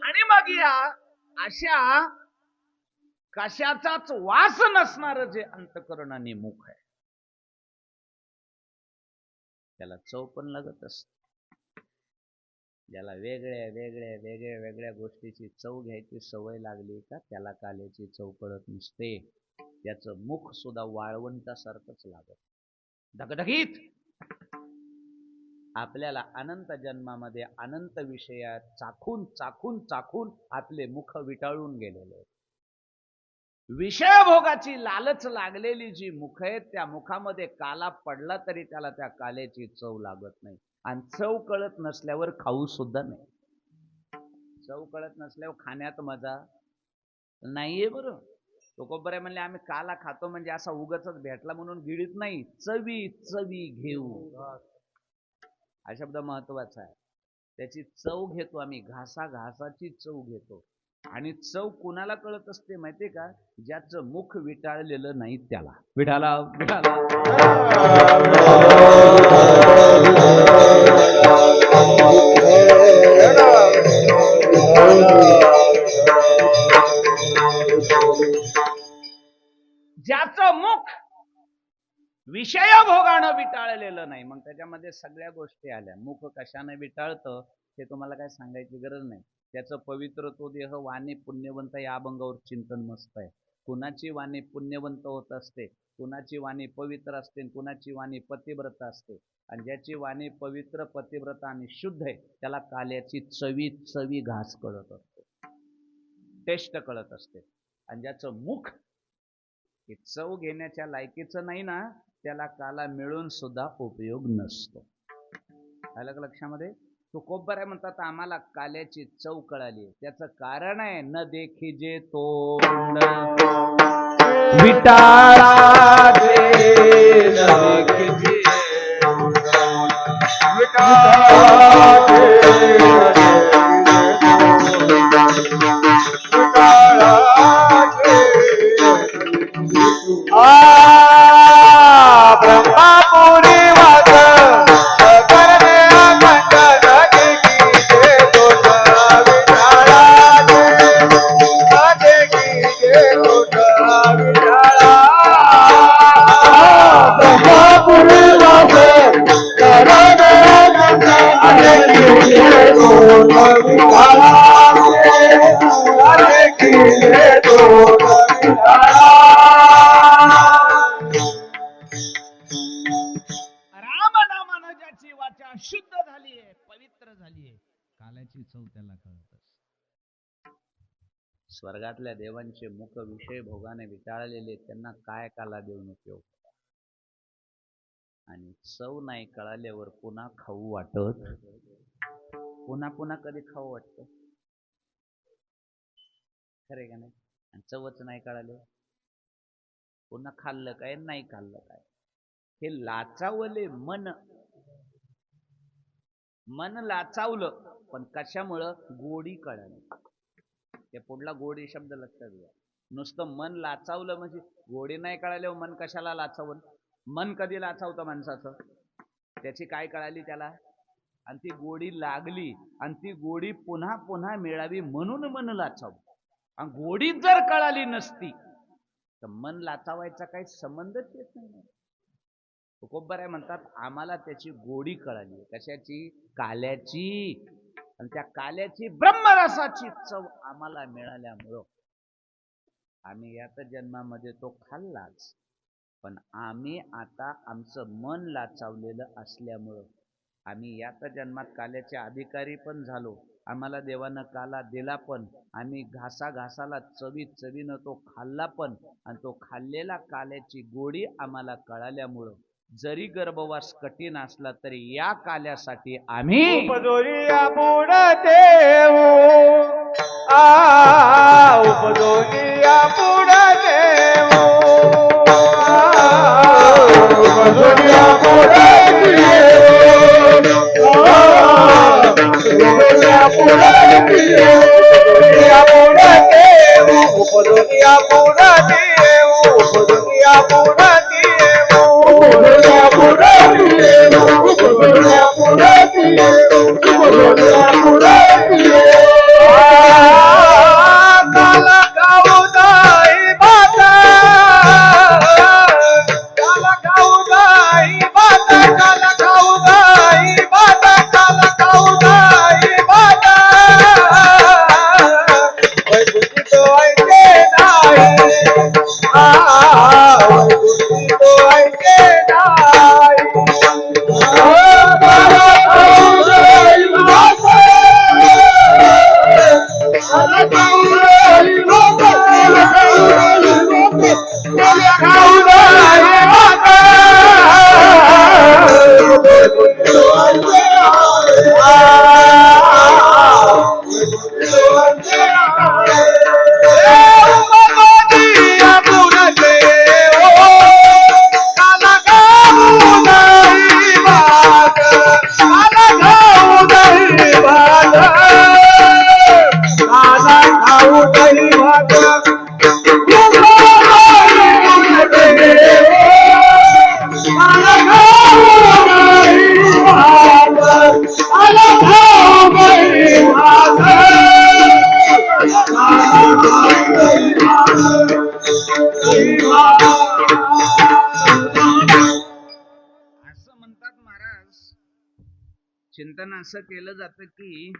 आणि मग या अशा कशाचाच वास नसणार जे अंतःकरण आणि मुख आहे, त्याला चव पण लागत असते. ज्याला वेगळ्या वेगळ्या वेगळ्या वेगळ्या गोष्टीची चव घ्यायची सवय लागली का त्याला काल्याची चव कळत नसते. त्याचं मुख सुद्धा वाळवंटासारखंच लागत, धगधगीत. आपल्याला अनंत जन्मामध्ये अनंत विषयात चाखून चाखून चाखून आपले मुख विटाळून गेलेले. विषय भोगाची लालच लागलेली जी मुख आहेत, त्या मुखामध्ये काला पडला तरी त्याला त्या काल्याची चव लागत नाही. आणि चव कळत नसल्यावर खाऊ सुद्धा नाही. चव कळत नसल्यावर खाण्यात मजा नाहीये. बरं, तो कोब्बराय म्हणले आम्ही काला खातो म्हणजे असा उगाचच भेटला म्हणून गिळीत नाही, चवी चवी घेऊ. हा शब्द महत्वाचा आहे. त्याची चव घेतो आम्ही, घासा घासाची चव घेतो. आणि चव कुणाला कळत असते माहितीये का? ज्याचं मुख विटाळलेलं नाही त्याला. विठाला विठाला. ज्याचं मुख विषय भोगानं विटाळलेलं नाही, मग त्याच्यामध्ये सगळ्या गोष्टी आल्या. मुख कशाने विटाळतं हे तुम्हाला काय सांगायची गरज नाही. त्याचं पवित्र तो देह वाणी पुण्यवंत या अभंगावर चिंतन मस्त आहे. कुणाची वाणी पुण्यवंत होत असते, कुणाची वाणी पवित्र असते, कुणाची वाणी पतिव्रत असते. आणि ज्याची वाणी पवित्र, पतिव्रत आणि शुद्ध आहे त्याला काल्याची चवी घास कळत असते, टेस्ट कळत असते. आणि ज्याचं मुख हे चव घेण्याच्या लायकीचं नाही ना, त्याला काला मिळून सुद्धा उपयोग नसतो. आलं का लक्षामध्ये? तुकोबर आहे म्हणतात आम्हाला काल्याची चव कळाली. त्याचं कारण आहे न देखी जे तोंड विटाळाचे न देखी ब्रह्मापुरी वाद करणे अखंड देखी जे दोष विटाळाचे देखी जे दोष विटाळा ब्रह्मापुरी वाद करणे अखंड देखी जे दोष विटाळाचे देखी जे दोष विटाळा. शुद्ध झालीये, पवित्र झालीये, काल्याची चव त्याला कळत. स्वर्गातल्या देवांचे मुख विषय भोगाने विटाळलेले, त्यांना काय काला देऊन उपयोग. आणि चव नाही कळाल्यावर पुन्हा खाऊ वाटत, पुन्हा कधी खाऊ वाटत, खरे का नाही? आणि चवच नाही कळाले पुन्हा खाल्लं काय, नाही खाल्लं काय. हे लाचावले मन लाचावलं, पण कशामुळं? गोडी कळाली. त्या पुढला गोडी शब्द लक्षात घ्या. नुसतं मन लाचावलं म्हणजे गोडी नाही कळाले. मन कशाला लाचावलं? मन कधी लाचावतं माणसाचं? त्याची काय कळाली त्याला, आणि ती गोडी लागली, आणि ती गोडी पुन्हा पुन्हा मिळावी म्हणून मन लाचावलं. आणि गोडी जर कळाली नसती तर मन लाचावायचा काही संबंधच येत नाही. तुकोबर आहे म्हणतात आम्हाला त्याची गोडी कळाली. कशाची? काल्याची. आणि त्या काल्याची ब्रह्मरसाची चव आम्हाला मिळाल्यामुळं आम्ही याच जन्मामध्ये तो खाल्लाच, पण आम्ही आता आमचं मन लाचावलेलं असल्यामुळं आम्ही याच जन्मात काल्याचे अधिकारी पण झालो. आम्हाला देवानं काला दिला पण, आम्ही घासाघासाला चवीनं तो खाल्ला पण, आणि तो खाल्लेला काल्याची गोडी आम्हाला कळाल्यामुळं जरी गर्भवास कठीण असला तरी या काल्यासाठी आम्ही उपदोरिया बुड देऊ, उपदोरिया बुड देऊ, उपदोरिया बुड देऊ, उपदोरिया बुड देऊ, उपदोरिया बुड देऊ, उपदोरिया बुड काला गाऊदाई बाता, काला गाऊदाई बाता, काला गाऊदाई बाता, काला गाऊदाई बाता. वैकुंठी तो ऐके नाही, वैकुंठी तो ऐके नाही. चिंतन असं केलं जातं की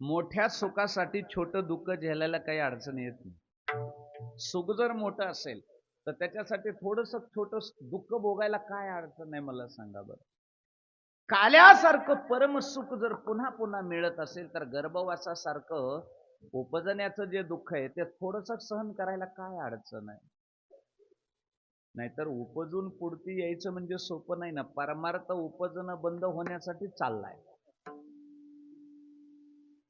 मोठ्या सुखासाठी छोटं दुःख झेलायला काही अडचण येत नाही. सुख जर मोठं असेल तर त्याच्यासाठी थोडस छोटं दुःख भोगायला काय अडचण आहे मला सांगा बरं. काल्यासारखं परमसुख जर पुन्हा पुन्हा मिळत असेल तर गर्भवासासारखं उपजण्याचं जे दुःख आहे ते थोडस सहन करायला काय अडचण आहे. नाहीतर उपजून पुढती यायचं म्हणजे सोपं नाही ना. परमार्थ उपजणं बंद होण्यासाठी चाललाय.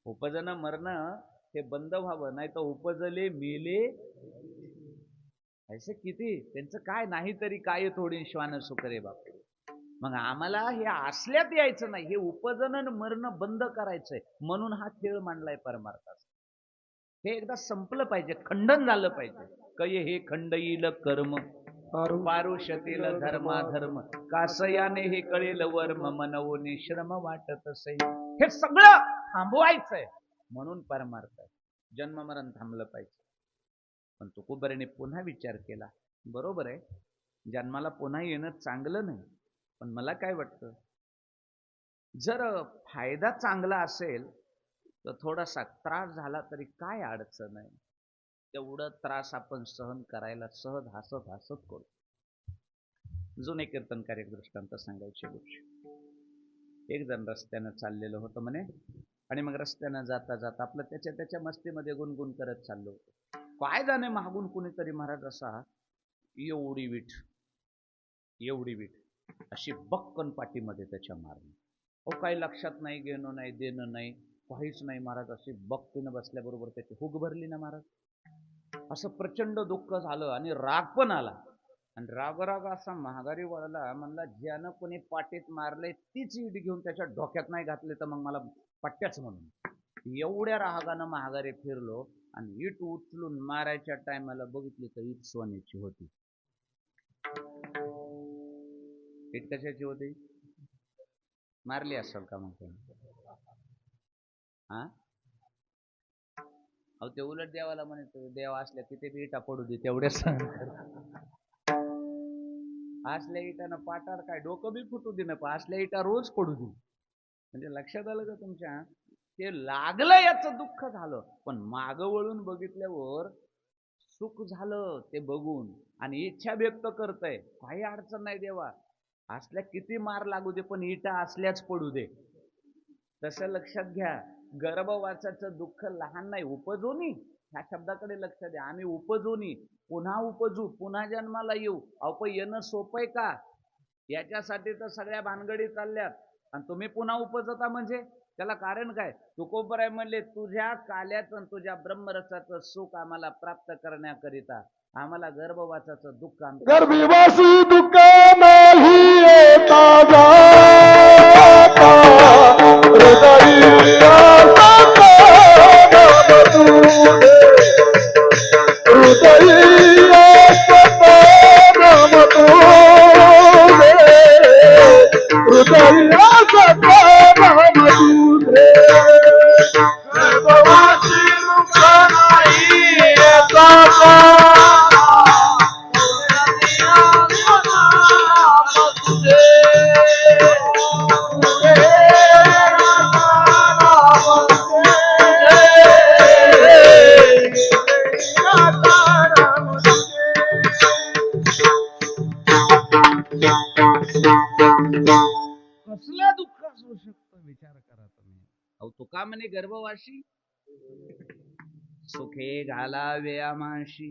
उपजणं मरणं हे बंद व्हावं, नाही तर उपजले मेले ऐसे किती त्यांचं काय नाही तरी काय थोडी श्वान सुकरे बापरे. मग आम्हाला हे असल्यात यायचं नाही, हे उपजन मरणं बंद करायचंय म्हणून हा खेळ मांडलाय परमार्थाचा. हे एकदा संपलं पाहिजे, खंडन झालं पाहिजे. कय हे खंडईल कर्म पारुषतील धर्माधर्म कासयाने हे कळेल वर्म मनवोनी श्रम वाटत असे. हे सगळं थांबवायचंय म्हणून परमार्थ आहे. जन्म मरण थांबलं पाहिजे. पण तुकोबराने पुन्हा विचार केला, बरोबर आहे जन्माला पुन्हा येणं चांगलं नाही, पण मला काय वाटतं जर फायदा चांगला असेल तर थोडासा त्रास झाला तरी काय अडचण आहे. तेवढं त्रास आपण सहन करायला सहज हसत हसत करू. जुने कीर्तनकार एक दृष्टांत सांगायची गोष्ट. एक जण रस्त्यानं चाललेलं होतं म्हणे आणि मग रस्त्यानं जाता जाता आपलं त्याच्या मस्तीमध्ये गुणगुण करत चाललो होतं. काय जाणे मागून कुणीतरी महाराज असा एवढी वीट अशी बक्कन पाठीमध्ये त्याच्या मारली. काही लक्षात नाही, घेणं नाही देणं नाही काहीच नाही. महाराज अशी बक्कीनं बसल्याबरोबर त्याची हुग भरली ना महाराज. असं प्रचंड दुःख झालं आणि राग पण आला. आणि राग असा महागारी वळला, म्हणला ज्यानं कोणी पाटीत मारले तीच ईट घेऊन त्याच्या डोक्यात नाही घातले तर मग मला पट्ट्याच म्हणून. एवढ्या रागानं महागारी फिरलो आणि ईट उचलून मारायच्या टायमाला बघितली तर ईट सोन्याची होती. ईट कशाची होती? मारली असेल का मग हा? अहो ते उलट देवाला म्हणतो, देव असल्या किती बी इटा पडू दे तेवढे सहन कर. असल्या इटानं पाटार काय डोकं बी फुटू दे ना, असल्या इटा रोज पडू दे. म्हणजे लक्षात आलं का तुमच्या? ते लागलं याचं दुःख झालं, पण माग वळून बघितल्यावर सुख झालं ते बघून आणि इच्छा व्यक्त करतय काही अडचण नाही देवा, असल्या किती मार लागू दे पण इटा असल्याच पडू दे. तसं लक्षात घ्या. गर्भवासाचं दुःख लहान नाही. उपजोनी ह्या शब्दाकडे लक्ष द्या. आम्ही उपजोनी पुन्हा उपजू, पुन्हा जन्माला येऊ. अहो येणं सोपंय का? याच्यासाठी तर सगळ्या भानगडी चालल्यात. आणि तुम्ही पुन्हा उपजता म्हणजे त्याला कारण काय? तुकोबराय म्हणले तुझ्या काल्याचं तुझ्या ब्रह्मरसाचं सुख आम्हाला प्राप्त करण्याकरिता आम्हाला गर्भवासाचं दुःख गर्भवासी दुःख नाही येता जाता हृदय कसलं दुःख असू शकतं विचार करा तुम्ही. अहो तुका म्हणे गर्भवाशी सुखे घालावे आमाशी.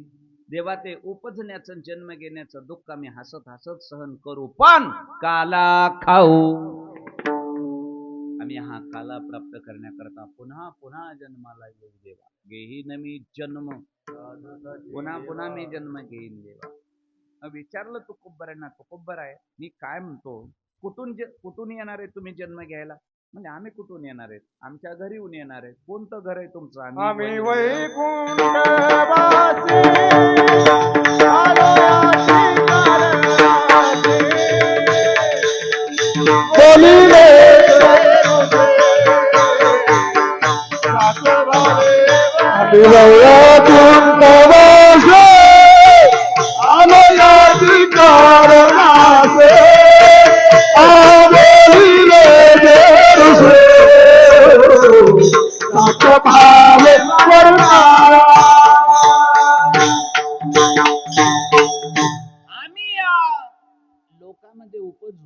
देवा ते उपजण्याचं जन्म घेण्याचं दुःख आम्ही हसत हसत सहन करू, पण काला खाऊ. आम्ही हा काला प्राप्त करण्याकरता पुन्हा पुन्हा जन्माला येऊ देवा. घेईन मी जन्म पुन्हा पुन्हा मी जन्म घेईन देवा. विचारलं तुकोबरांना, तुकोबर आहे मी काय म्हणतो, कुठून येणार आहे तुम्ही जन्म घ्यायला? म्हणजे आम्ही कुठून येणार आहेत? आमच्या घरी येऊन येणार आहे. कोणतं घर आहे तुमचं? आम्ही वैकुंठवासी कारणासे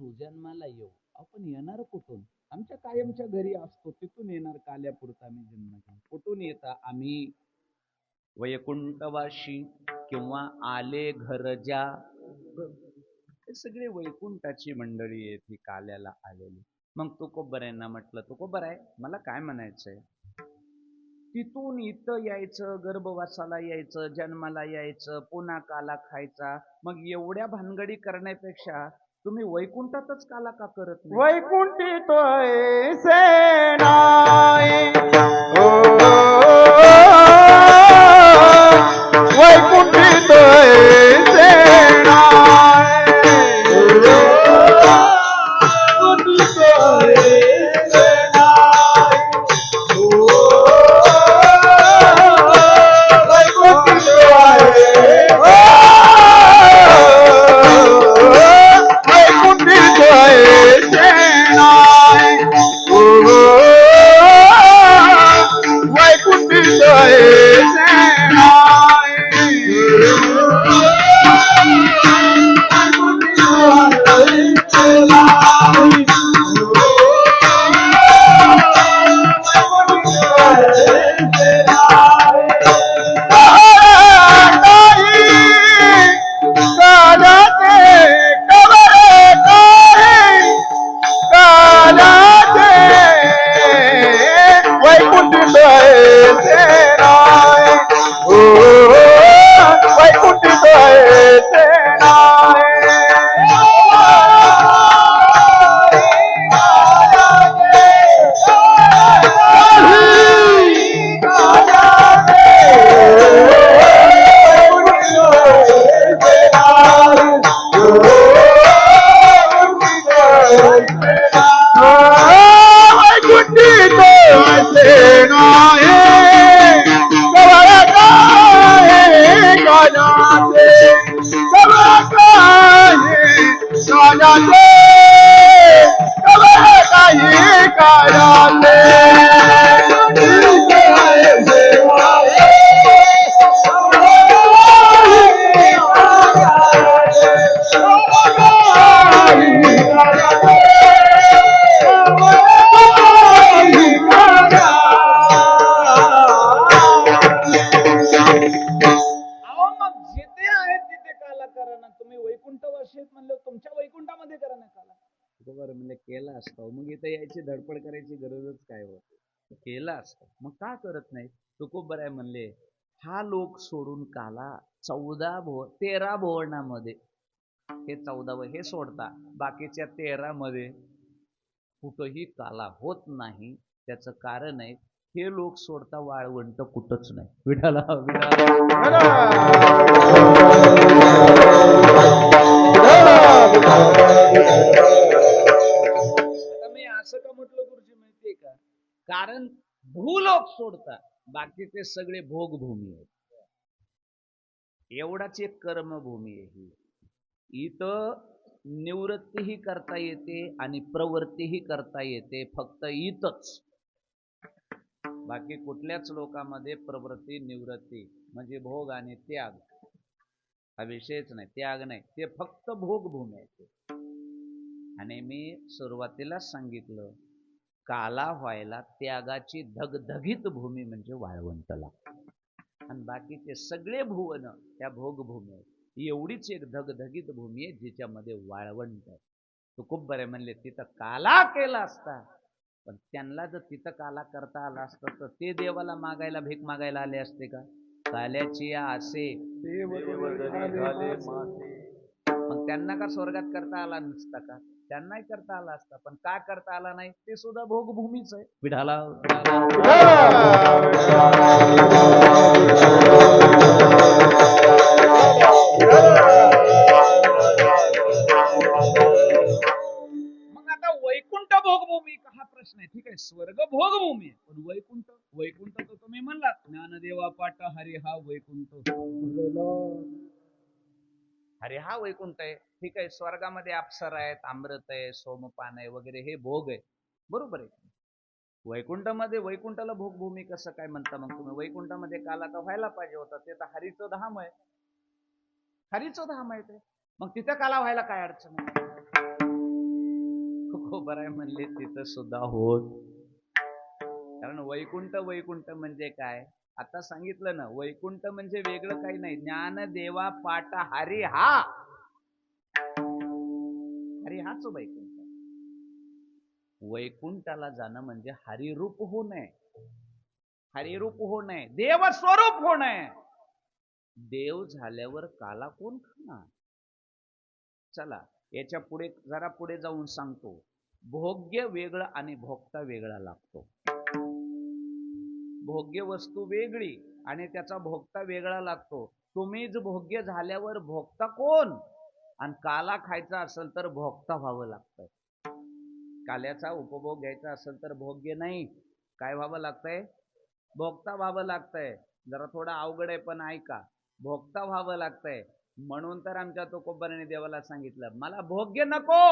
जन्मू जन्माला येऊ. आपण येणार कुठून? आमच्या कायमच्या घरी असतो, तिथून येणार काल्यापुरता आम्ही जन्म घेऊन. कुठून येता? आम्ही वैकुंठवाशी किंवा आले घरजा, हे सगळे वैकुंठाची मंडळी आहे ती काल्याला आलेली. मग तुकोबरायांना म्हटलं, तुकोबर आहे, मला काय म्हणायचंय, तिथून इथं यायचं, गर्भवासाला यायचं, जन्माला यायचं, पुन्हा काला खायचा, मग एवढ्या भानगडी करण्यापेक्षा तुम्ही वैकुंठातच काला का करत नाही? वैकुंठी तोय सेनाय वैकुंठी तोय सेनाय केला असतो, मग इथं यायची धडपड करायची गरजच काय होती? केला असतं, मग का करत नाही? तुकोबराय म्हणले, हा लोक सोडून काला 13 भुवनामध्ये, हे 14 हे सोडता, बाकीच्या 13 मध्ये कुठंही काला होत नाही. त्याचं कारण आहे, हे लोक सोडता वाळवंट कुठंच नाही. विठाला मी असं का म्हटलं गुरुजी माहितीये का? कारण भूलोक सोडता बाकीचे सगळे भोगभूमी आहेत. एवढाच एक कर्मभूमी आहे ही. इथं निवृत्तीही करता येते आणि प्रवृत्तीही करता येते, फक्त इथंच. बाकी कुठल्याच लोकांमध्ये प्रवृत्ती निवृत्ती म्हणजे भोग आणि त्याग हा विषयच नाही. त्याग नाही, ते फक्त भोगभूमी आहे. आणि मी सुरुवातीलाच सांगितलं, काला व्हायला त्यागाची धगधगीत भूमी म्हणजे वाळवंटला, आणि बाकीचे सगळे भुवन त्या भोगभूमी आहेत. एवढीच एक धगधगीत भूमी आहे जिच्यामध्ये वाळवंट आहे. तुकोबराय म्हणले, तिथं काला केला असता, पण त्यांना जर तिथं काला करता आला असतं तर ते देवाला मागायला, भीक मागायला आले असते का? काल्याची आसे मग त्यांना का स्वर्गात करता आला नसता का? त्यांनाही करता आला असता, पण का करता आला नाही? ते सुद्धा भोगभूमीच आहे. विठाला मग आता वैकुंठ भोगभूमी का हा प्रश्न आहे. ठीक आहे, स्वर्ग भोगभूमी आहे, पण वैकुंठ, वैकुंठ तर तुम्ही म्हणलात, ज्ञानदेवा पाठ हरी हा वैकुंठ, हरी हा वैकुंठ आहे. ठीक आहे, स्वर्गामध्ये अप्सरा आहेत, अमृत आहे, सोमपान आहे वगैरे, हे भोग आहे, बरोबर आहे. वैकुंठामध्ये, वैकुंठाला भोगभूमी कसं काय म्हणता मग तुम्ही? वैकुंठामध्ये काला तर व्हायला पाहिजे होता, ते तर हरीचं धाम आहे, हरीचं धाम आहे ते, मग तिथं काला व्हायला काय अडचण आहे? तुकोबराय म्हणले तिथं सुद्धा होत. कारण वैकुंठ वैकुंठ म्हणजे काय, आता सांगितलं ना, वैकुंठ म्हणजे वेगळं काही नाही. ज्ञान देवा पाट हरी हा, हरी हाच वैकुंठ. वैकुंठाला जाणं म्हणजे हरिरूप होणे, हरिरूप होणे, देव स्वरूप होणे. देव झाल्यावर काला कोण खाणार? चला याच्या पुढे जरा पुढे जाऊन सांगतो. भोग्य वेगळं आणि भोगता वेगळा लागतो. भोग्य वस्तू वेगळी आणि त्याचा भोगता वेगळा लागतो. तुम्हीच भोग्य झाल्यावर भोगता कोण? आणि काला खायचा असेल तर भोगता व्हावं लागतं. काल्याचा उपभोग घ्यायचा असेल तर भोग्य नाही, काय व्हावं लागतंय? भोगता व्हावं लागतंय. जरा थोडा अवघड आहे पण ऐका, भोगता व्हावं लागतंय. म्हणून तर आमच्या तुकोबाराने देवाला सांगितलं, मला भोग्य नको,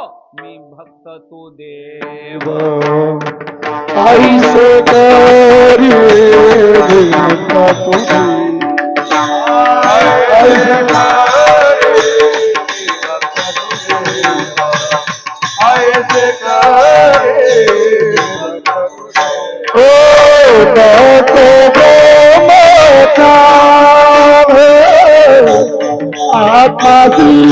मी भक्त तू देव. ऐसे करी देवा तुझी, ऐसे ऐसे करे ओ तो मोठा आत्मा श्री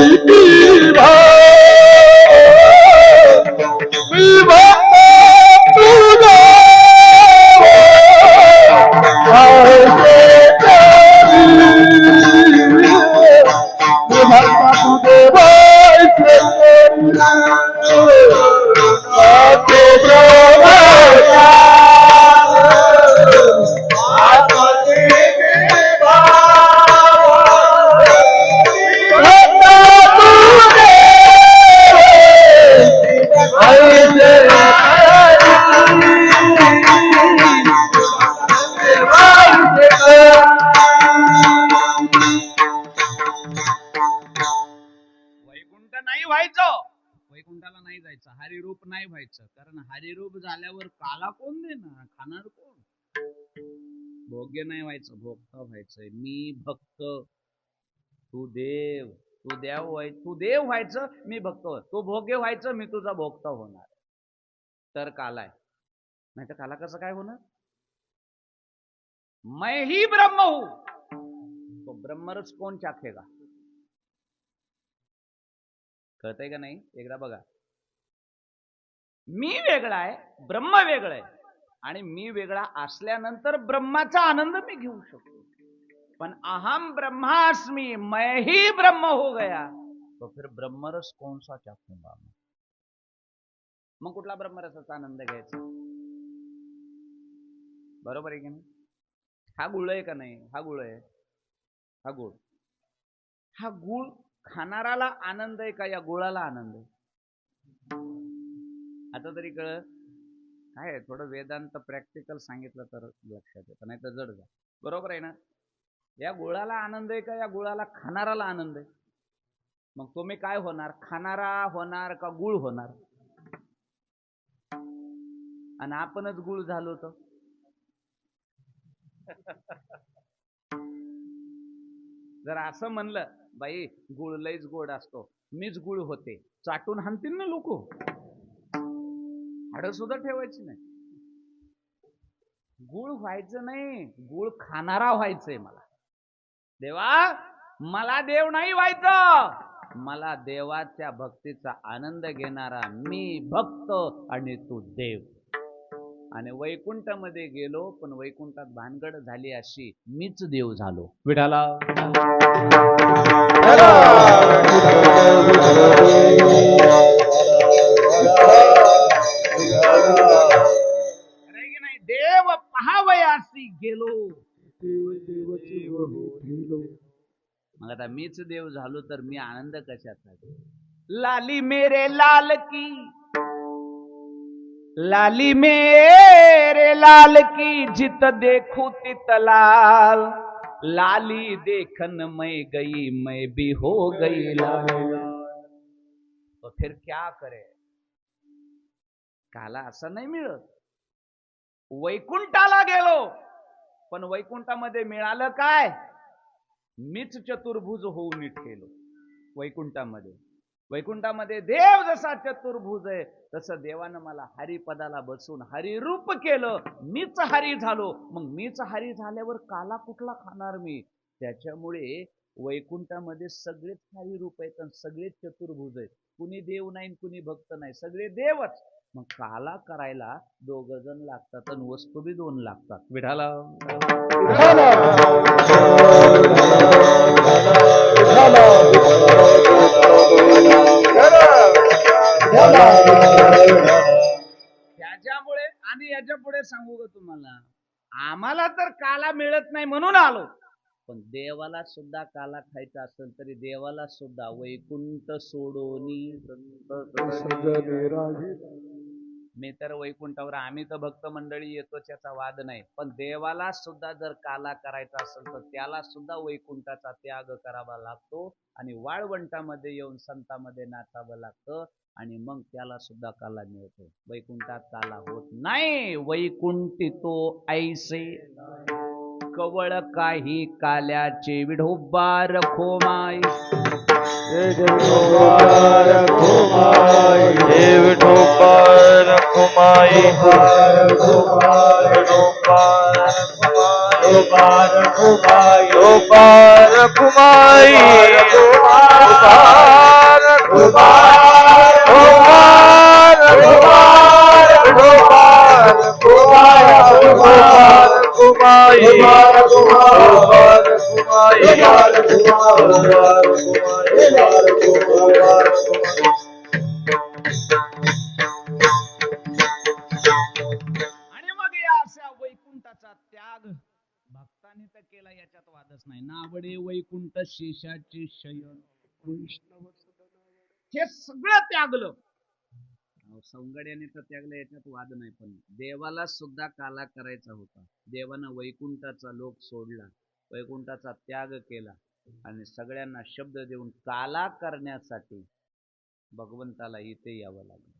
वैकुंठ नाही व्हायचं, वैकुंठाला नाही जायचं, हरिरूप नाही व्हायचं. कारण हरिरूप झाल्यावर काला कोण देणार, खाणार कोण? भोग्य नाही व्हायचं, भोगता व्हायचंय. मी भक्त तू देव. तू देव व्हायचं, मी भक्त. तू भोग्य व्हायचं, मी तुझा भोगता होणार. तर काला आहे, नाही तर काला कसं काय होणार? मैं ही ब्रह्म हूं, तो ब्रह्मरस कोण चाखेगा? कळतंय का नाही? एकदा बघा, मी वेगळा आहे, ब्रह्म वेगळं आहे, आणि मी वेगळा असल्यानंतर ब्रह्माचा आनंद मी घेऊ शकतो. पण अहम ब्रह्मास्मि, मैं ही ब्रह्म हो गया, तो फिर ब्रह्मरस कौन सा चाखूंगा? मग कुठला ब्रह्मरसाचा आनंद घ्यायचा? बरोबर आहे की नाही? हा गुळ आहे का नाही? हा गुळ आहे, हा गुळ. हा गुळ खाणाराला आनंद आहे का या गुळाला आनंद आहे? आता तरी कळ काय, थोडं वेदांत प्रॅक्टिकल सांगितलं तर लक्षात येतं, नाही तर जड जा. बरोबर आहे ना? या गुळाला आनंद आहे का या गुळाला खाणाराला आनंद आहे? मग तुम्ही काय होणार, खाणारा होणार का गुळ होणार? आणि आपणच गुळ झालो तर जर असं म्हणलं, बाई गुळ लईच गोड असतो, मीच गुळ होते, चाटून हाणतील ना लोक, हाड सुद्धा ठेवायची नाही. गुळ व्हायचं नाही, गुळ खाणारा व्हायचंय मला. देवा मला देव नाही व्हायचं, मला देवाच्या भक्तीचा आनंद घेणारा मी भक्त आणि तू देव. आणि वैकुंठामध्ये गेलो, पण वैकुंठात भानगड झाली अशी, मीच देव झालो. विठाला नाही, देव पहावयासी गेलो, मग आता मीच देव झालो तर मी आनंद कशाचा? लाली मेरे लाल की, लाली मेरे लाल की, जित देखूं तित लाल, लाली देखन मैं गई, मैं भी हो गई लाल. तो फिर क्या करे? काला असं नाही मिळत. वैकुंठाला गेलो, पण वैकुंठामध्ये मिळालं काय? मीच चतुर्भुज होऊन निघेलो वैकुंठामध्ये. वैकुंठामध्ये देव जसा चतुर्भुज आहे तसं देवानं मला हरिपदाला बसून हरिरूप केलं. मीच हरी झालो. मग मीच हरी झाल्यावर काला कुठला खाणार मी? त्याच्यामुळे वैकुंठामध्ये सगळेच हरिरूप आहेत आणि सगळेच चतुर्भुज आहेत. कुणी देव नाही कुणी भक्त नाही, सगळे देवच. मग काला करायला 2 जण लागतात आणि वस्तू बी 2 लागतात. विठाला त्याच्यामुळे आणि याच्या पुढे सांगू का तुम्हाला, आम्हाला तर काला मिळत नाही म्हणून आलो. पण देवाला सुद्धा काला खायचा असेल तरी देवाला सुद्धा वैकुंठ सोडोनी मी तर वैकुंठावर, आम्ही तर भक्त मंडळी येतो त्याचा वाद नाही, पण देवाला सुद्धा जर काला करायचा असेल तर त्याला सुद्धा वैकुंठाचा त्याग करावा लागतो आणि वाळवंटामध्ये येऊन संतांमध्ये नाचावं लागतं आणि मग त्याला सुद्धा काला मिळतो. वैकुंठात काला होत नाही. वैकुंठी तो ऐसे कवळ काही काल्याचे विढोबार खोमाई. विठोबार घुमाई, विठोबार घुमाई, विठोबार घुमाई, विठोबार घुमाई, विठोबार घुमाई, विठोबार घुमाई, विठोबार घुमाई, विठोबार घुमाई, विठोबार आणि मग या अशा वैकुंठाचा त्याग भक्तांनी तर केला, याच्यात वादच नाही. नावडे वैकुंठ शेषाचे शयन हे सगळं त्यागलं. सौंगड्याने तर त्यागलं, याच्यात वाद नाही. पण देवाला सुद्धा काला करायचा होता. देवानं वैकुंठाचा लोक सोडला, वैकुंठाचा त्याग केला आणि सगळ्यांना शब्द देऊन काला करण्यासाठी भगवंताला इथे यावं लागलं.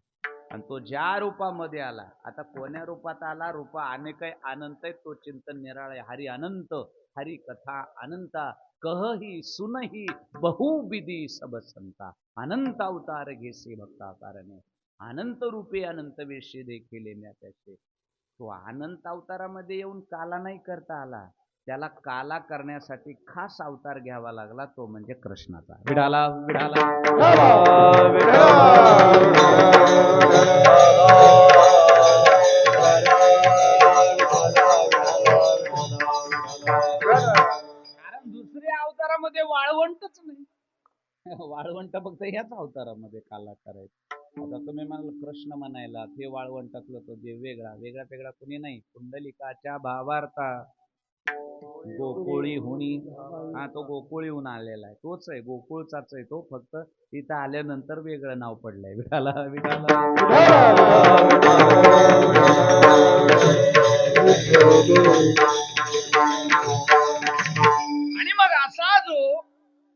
आणि तो ज्या रूपामध्ये आला, आता कोण्या रूपात आला? रूपा अनेक अनंत आहे, तो चिंतन निराळे. हरी अनंत, हरी कथा अनंता, कहही सुनही बहुविधी सब संता. अनंत अवतार घेसे भक्ता कारणे, अनंत रूपे अनंत वेशी देखील म्या त्याचे. तो अनंत अवतारामध्ये येऊन काला नाही करता आला, त्याला काला करण्यासाठी खास अवतार घ्यावा लागला, तो म्हणजे कृष्णाचा. विडाला विडाला कारण दुसऱ्या अवतारामध्ये वाळवंटच नाही. वाळवंट फक्त ह्याच अवतारामध्ये काला करायचं. आता तुम्ही म्हणाल कृष्ण म्हणायला ते वाळवंटातलं तो देव वेगळा, वेगळा वेगळा कुणी नाही. कुंडलिकाच्या भावार्था गोकुळी हुनी, हा तो गोकुळीहून आलेला आहे, तोच आहे, गोकुळचाच आहे तो. फक्त तिथं आल्यानंतर वेगळं नाव पडलंय. विठाला विठाला आणि मग असा जो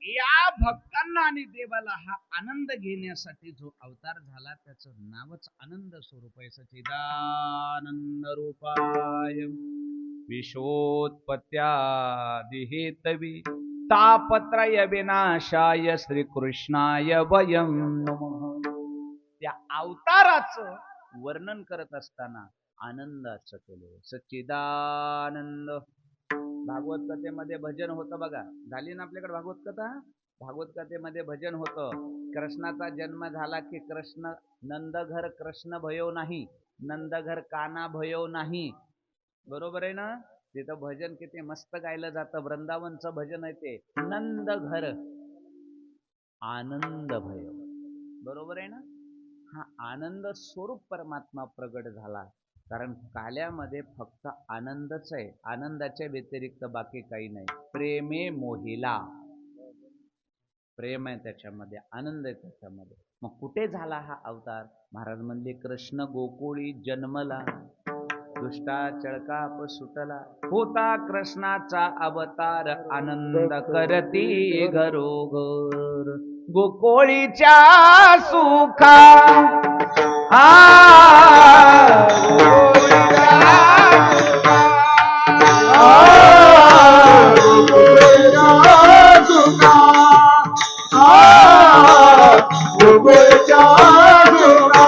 या भक्तांना आणि देवाला हा आनंद घेण्यासाठी जो अवतार झाला, त्याचं नावच आनंद स्वरूप आहे. सच्चिदानंद रूपाय विश्वोत्पत्त्यादि हेतवी तापत्रय विनाशाय श्रीकृष्णाय वयं नमः. त्या अवताराचं वर्णन करत असताना आनंदाचं केलं. सच्चिदानंद. भागवत कथेमध्ये भजन होतं बघा, झाली ना आपल्याकडे भागवत कथा? भागवत कथेमध्ये भजन होतं. कृष्णाचा जन्म झाला की कृष्ण नंदघर कृष्ण भयो नाही, नंदघर काना भयो नाही. बरोबर आहे ना? तिथं भजन किती मस्त गायलं जातं. वृंदावनचं भजन आहे ते, नंद घर आनंद भय. बरोबर आहे ना? हा आनंद स्वरूप परमात्मा प्रगट झाला. कारण काल्यामध्ये फक्त आनंदच आहे, आनंदाच्या व्यतिरिक्त बाकी काही नाही. प्रेमे मोहिला, प्रेम आहे त्याच्यामध्ये, आनंद आहे त्याच्यामध्ये. मग कुठे झाला हा अवतार? महाराज म्हणले कृष्ण गोकुळी जन्मला, दुष्टा चळकाप सुटला, होता कृष्णाचा अवतार आनंद करती घरोघर. गोकुळीच्या सुखा गोकुळच्या सुखा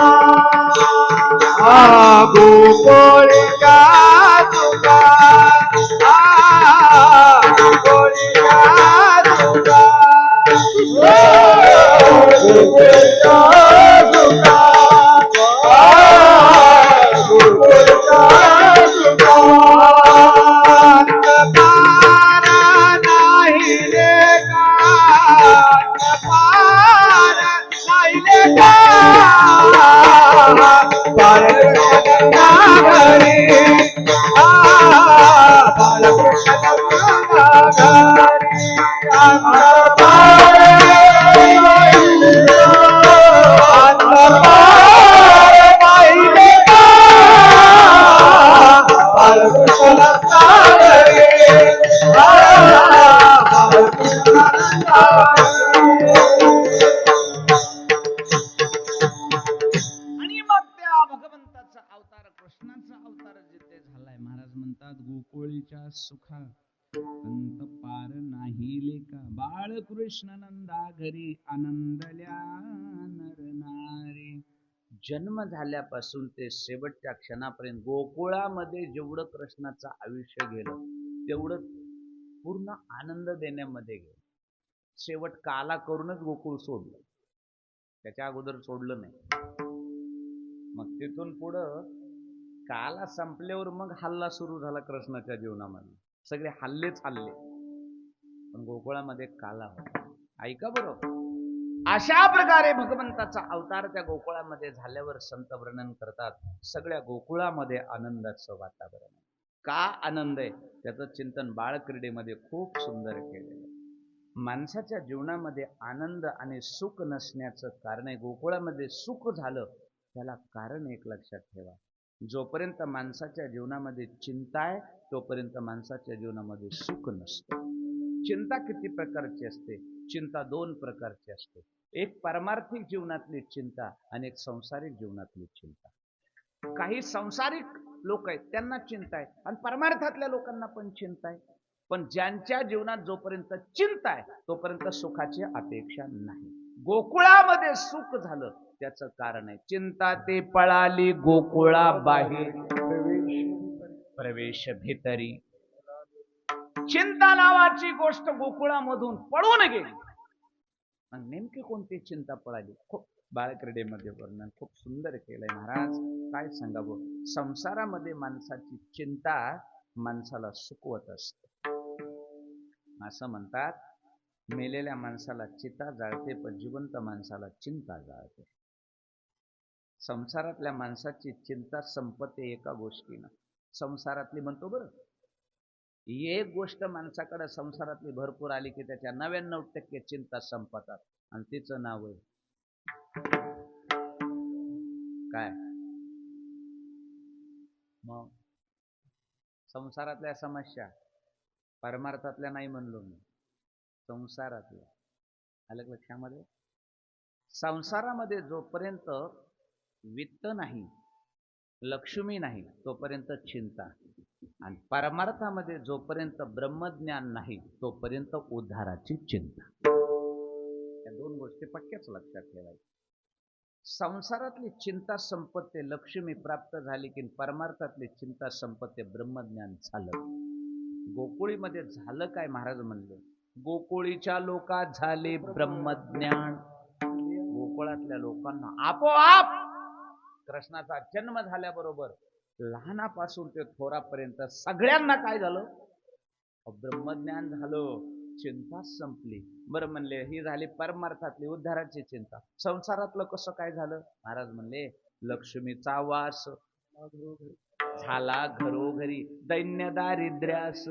गोकुळच्या सुखा गोकुळच्या सुखा गोकुळच्या सुखा गोकुळच्या सुखा पार नाही रे पार नाही रे पार घरी बालकृष्ण आणि मग त्या भगवंताचा अवतार कृष्णाचा अवतार जिथे झालाय महाराज म्हणतात गोकुळीच्या सुखा अंत पार नाही लेका बाळकृष्ण नंदा घरी आनंदल्या नर नारी. जन्म झाल्यापासून ते शेवटच्या क्षणापर्यंत गोकुळामध्ये जेवढं कृष्णाचं आयुष्य गेलं तेवढं पूर्ण आनंद देण्यामध्ये गेलं. शेवट काला करूनच गोकुळ सोडलं, त्याच्या अगोदर सोडलं नाही. मग तिथून पुढं काला संपल्यावर मग हल्ला सुरू झाला कृष्णाच्या जीवनामध्ये. सगळे हल्लेच हल्ले, पण गोकुळामध्ये काला होता. ऐका बरोबर. अशा प्रकारे भगवंताचा अवतार त्या गोकुळामध्ये झाल्यावर संत वर्णन करतात सगळ्या गोकुळामध्ये आनंदाचं वातावरण. का आनंद आहे त्याचं चिंतन बाळक्रीडेमध्ये खूप सुंदर केलेलं. माणसाच्या जीवनामध्ये आनंद आणि सुख नसण्याचं कारण आहे. गोकुळामध्ये सुख झालं त्याला कारण एक लक्षात ठेवा. जोपर्यंत माणसाच्या जीवनामध्ये चिंता आहे तोपर्यंत माणसाच्या जीवनामध्ये सुख नसतं. चिंता किती प्रकारची असते? चिंता दोन प्रकारची असते. एक पारमार्थिक जीवनातली चिंता आणि एक संसारिक जीवनातली चिंता. काही संसारिक लोक आहेत त्यांना चिंता आहे आणि परमार्थातल्या लोकांना पण चिंता आहे. पण ज्यांच्या जीवनात जोपर्यंत चिंता आहे तोपर्यंत सुखाची अपेक्षा नाही. गोकुळामध्ये सुख झालं त्याचं कारण आहे चिंता ते पळाली गोकुळा बाहेर प्रवेश भितरी. चिंता नावाची गोष्ट गोकुळामधून पळून गेली. मग नेमकी कोणती चिंता पळाली? खूप बाळक्रीडेमध्ये वर्णन खूप सुंदर केलंय महाराज. काय सांगावं, संसारामध्ये माणसाची चिंता माणसाला सुखवत असते. असं म्हणतात मेलेल्या माणसाला चिता जाळते पण जिवंत माणसाला चिंता जाळते. संसारातल्या माणसाची चिंता संपते एका गोष्टीनं, संसारातली म्हणतो बरं. एक गोष्ट माणसाकडे संसारातली भरपूर आली की त्याच्या 99% चिंता संपतात आणि तिचं नाव आहे काय? मग संसारातल्या समस्या, परमार्थातल्या नाही म्हणलो मी, संसारातल्या. आलं लक्षामध्ये? संसारामध्ये जोपर्यंत वित्त नाही, लक्ष्मी नाही तोपर्यंत चिंता, आणि परमार्थामध्ये जोपर्यंत ब्रह्मज्ञान नाही तोपर्यंत उद्धाराची चिंता. या दोन गोष्टी पक्क्याच लक्षात ठेवायच्या. संसारातली चिंता संपत्ते, लक्ष्मी प्राप्त झाली की परमार्थातली चिंता संपत्ते, ब्रह्मज्ञान झालं. गोकुळीमध्ये झालं काय? महाराज म्हणले गोकुळीच्या लोकात झाले ब्रह्मज्ञान. गोकुळातल्या लोकांना आपोआप कृष्णाचा जन्म झाल्याबरोबर लहानापासून ते थोरापर्यंत सगळ्यांना काय झालं? ब्रह्मज्ञान झालं, चिंता संपली. बरं म्हणले ही झाली परमार्थातली उद्धाराची चिंता. संसारातलं कसं काय झालं? महाराज म्हणले लक्ष्मीचा वास झाला घरोघरी, दैन्य दारिद्र्यास.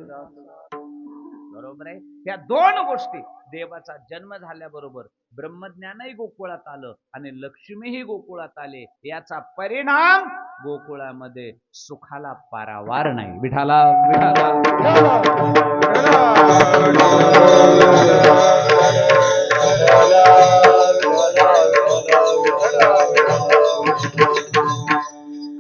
बरोबर आहे. या दोन गोष्टी, देवाचा जन्म झाल्याबरोबर ब्रह्मज्ञानही गोकुळात आलं आणि लक्ष्मीही गोकुळात आले. याचा परिणाम गोकुळामध्ये सुखाला पारावार नाही. विठाला विठाला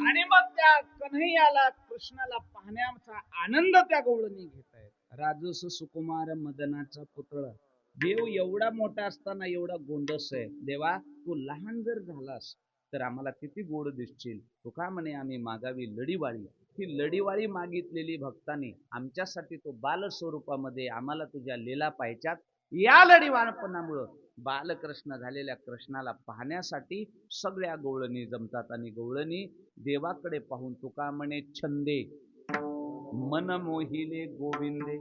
आणि मग त्या कन्हैयाला कृष्णाला पाहण्याचा आनंद त्या गवळणी घेत आहेत. राजस सुकुमार मदनाचा पुतळा देव एवढा मोठा असताना एवढा गोंडस आहे. देवा तू लहान जर झालास तर आम्हाला किती गोड दिसशील. तू का म्हणे आम्ही मागावी लढीवाळी. ती लढीवाळी मागितलेली भक्ताने आमच्यासाठी तो बाल स्वरूपामध्ये आम्हाला तुझ्या लीला पाहिच्यात. या लढीवाळपणामुळं बालकृष्ण झालेल्या कृष्णाला पाहण्यासाठी सगळ्या गवळणी जमतात आणि गवळणी देवाकडे पाहून तुका म्हणे छंदे मन मोहिले गोविंदे.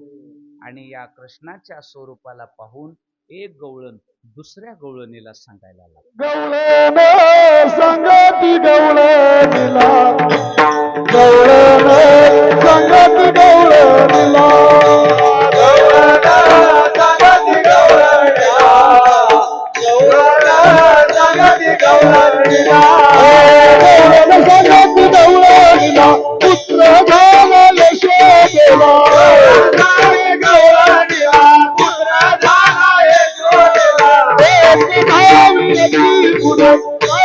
आणि या कृष्णाच्या स्वरूपाला पाहून एक गवळण दुसऱ्या गवळणीला सांगायला लागला. गवळण संगती गवळणीला, गवळण संगती गवळणीला, गवळण संगती गवळणीला, गवळण संगती गवळणीला, गवळण संगती गवळणीला, पुत्र झाला यशोदेला, गवळणीला पुत्र झाला यशोदेला, एक धावी एकी पुढे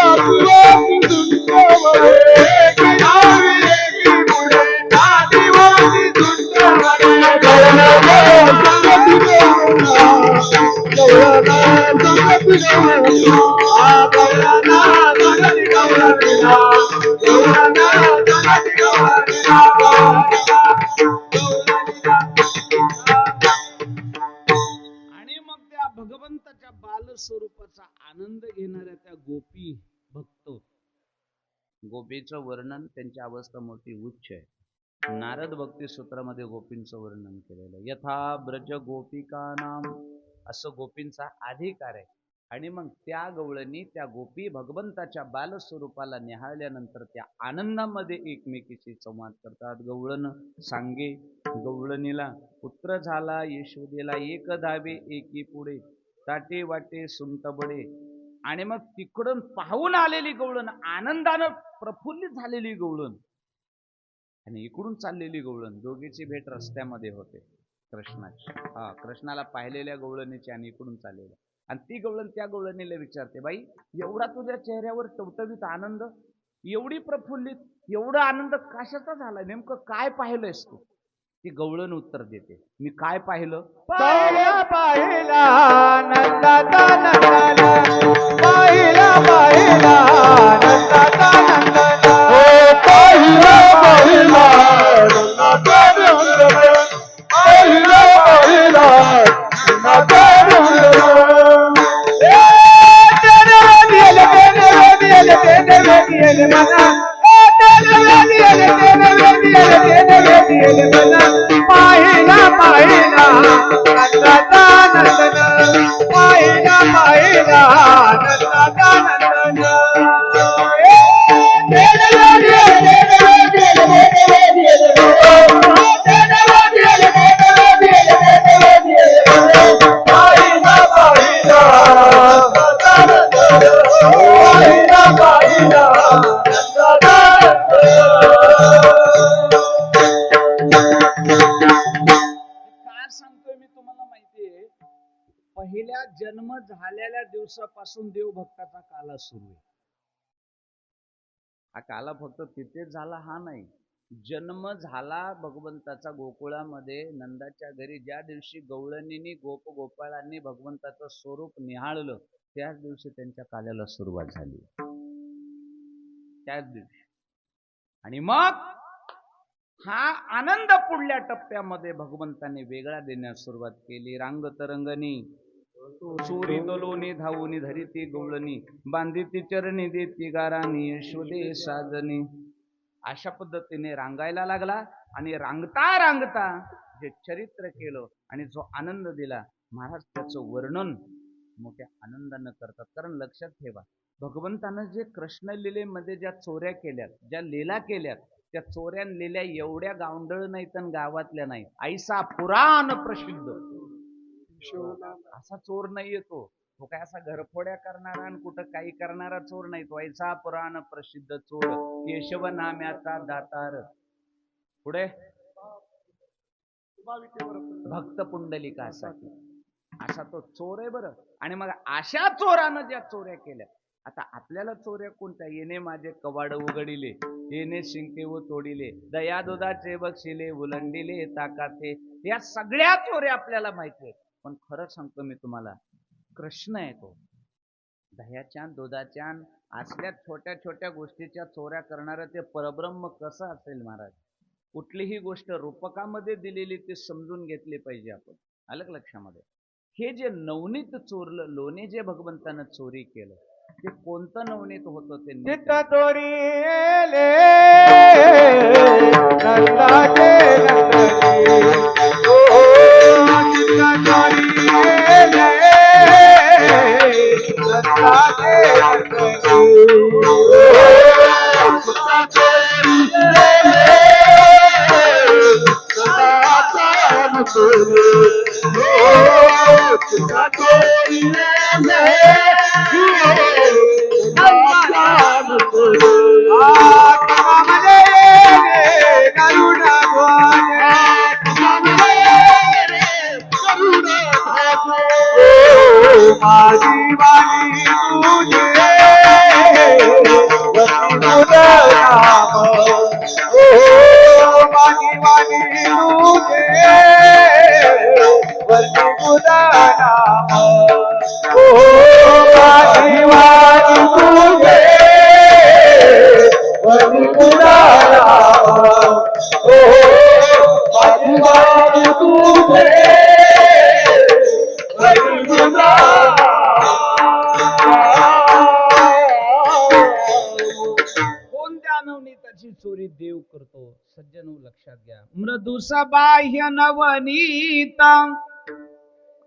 आदिवासी झुंजामध्ये, एक धावी एकी पुढे आदिवासी झुंजामध्ये, गवळण संगती गवळणीला, गवळण संगती गवळणीला, गवळण संगती गवळणीला, गवळण संगती गवळणीला. आणि मग त्या भगवंताच्या बाल स्वरूपाचा आनंद घेणाऱ्या त्या गोपी भक्त, गोपीचं वर्णन त्यांची अवस्था मोठी उच्च आहे. नारद भक्ती सूत्रामध्ये गोपींचं वर्णन केलेलं आहे. यथा ब्रज गोपिका नाम, असं गोपींचा अधिकार आहे. आणि मग त्या गवळणी त्या गोपी भगवंताच्या बाल स्वरूपाला निहाळल्यानंतर त्या आनंदामध्ये एकमेकीशी संवाद करतात. गवळण सांगे गवळणीला पुत्र झाला यशोदेला, एक धावे एकी पुढे ताटे वाटे सुंटबडे. आणि मग तिकडून पाहून आलेली गवळण, आनंदानं प्रफुल्लित झालेली गवळण आणि इकडून चाललेली गवळण, दोघीची भेट रस्त्यामध्ये होते कृष्णाची. कृष्णाला पाहिलेल्या गवळणीची आणि इकडून चाललेल्या. आणि ती गवळण त्या गवळणीला विचारते, बाई एवढा तुझ्या चेहऱ्यावर टवटवीत आनंद, एवढी प्रफुल्लित, एवढा आनंद कशाचा झाला, नेमकं काय पाहिलंयस तू. ती गवळण उत्तर देते, मी काय पाहिलं. पाहिला पाहिला नंदाचा नंदना, पाहिला पाहिला नंदाचा नंदना, पाहिला पाहिला नंदाचा नंदन, पाहिला पाहिला नंदाचा नंदन. पाहिला पाहिला नंदाचा नंदन, पाहिला पाहिला नंदाचा नंदन. काय सांगतोय मी तुम्हाला माहितीये, पहिल्या जन्म झालेल्या दिवसापासून देवभक्ताचा काला सुरू आहे. हा काला फक्त तिथेच झाला हा नाही, जन्म झाला भगवंताचा गोकुळामध्ये नंदाच्या घरी. ज्या दिवशी गवळणींनी गोप गोपाळांनी भगवंताचं स्वरूप निहाळलं त्याच दिवशी त्यांच्या काल्याला सुरुवात झाली, त्याच दिवशी. आणि मग हा आनंद पुढल्या टप्प्यामध्ये भगवंताने वेगळा देण्यास सुरुवात केली. रांग तरंगणी चोरी तलोनी धावूनी धरिती गवळणी, बांधिती चरणी देती गाराणी यशोदे साजनी. अशा पद्धतीने रांगायला लागला. आणि रांगता रांगता जे चरित्र केलं आणि जो आनंद दिला महाराज, त्याचं वर्णन मोठ्या आनंदानं करतात. कारण लक्षात ठेवा, भगवंतानं जे कृष्ण लीलेमध्ये ज्या चोऱ्या केल्यात, ज्या लीला केल्यात, त्या चोऱ्या लिहिल्या एवढ्या गावंडळ नाहीत आणि गावातल्या नाहीत. ऐसा पुराण प्रसिद्ध असा चोर नाही येतो. तो काय असा घरफोड्या करणारा आणि कुठं काही करणारा चोर नाही. तो ऐसा पुराण प्रसिद्ध चोर, केशव नाम्याचा दातार. पुढे भक्त पुंडलिकासाठी असा तो चोर आहे बरं. आणि मग अशा चोरानं ज्या चोऱ्या केल्या, आता आपल्याला चोऱ्या कोणत्या, येणे माझे कवाड उघडिले, येणे शिंके व तोडिले, दया दुधाचे बक्षिले उलंडिले ताकाचे, या सगळ्या चोऱ्या आपल्याला माहिती आहेत. पण खरं सांगतो मी तुम्हाला, कृष्ण आहे तो. दह्याच्या दुधाच्या असल्या छोट्या छोट्या गोष्टीच्या चोऱ्या करणारं ते परब्रह्म कसं असेल महाराज? कुठलीही गोष्ट रूपकामध्ये दिलेली ती समजून घेतली पाहिजे आपण. आलं का लक्षामध्ये? हे जे नवनीत चोरलं, लोणे जे भगवंतानं चोरी केलं, ते कोणतं नवनीत होतं ते चित्त चोरी ले नंदाचे नंदनी ओ चित्त चोरी ले नंदाचे माझी वाणी तुझे माझी वाणी तुझे वरती तुझा नाम माझी वाणी तुझे वरती तुझा नाम माझी वाणी तुझे कोणत्या नवनीताची चोरी देव करतो? सज्जनो लक्षात घ्या. मृदुसा बाह्य नवनीत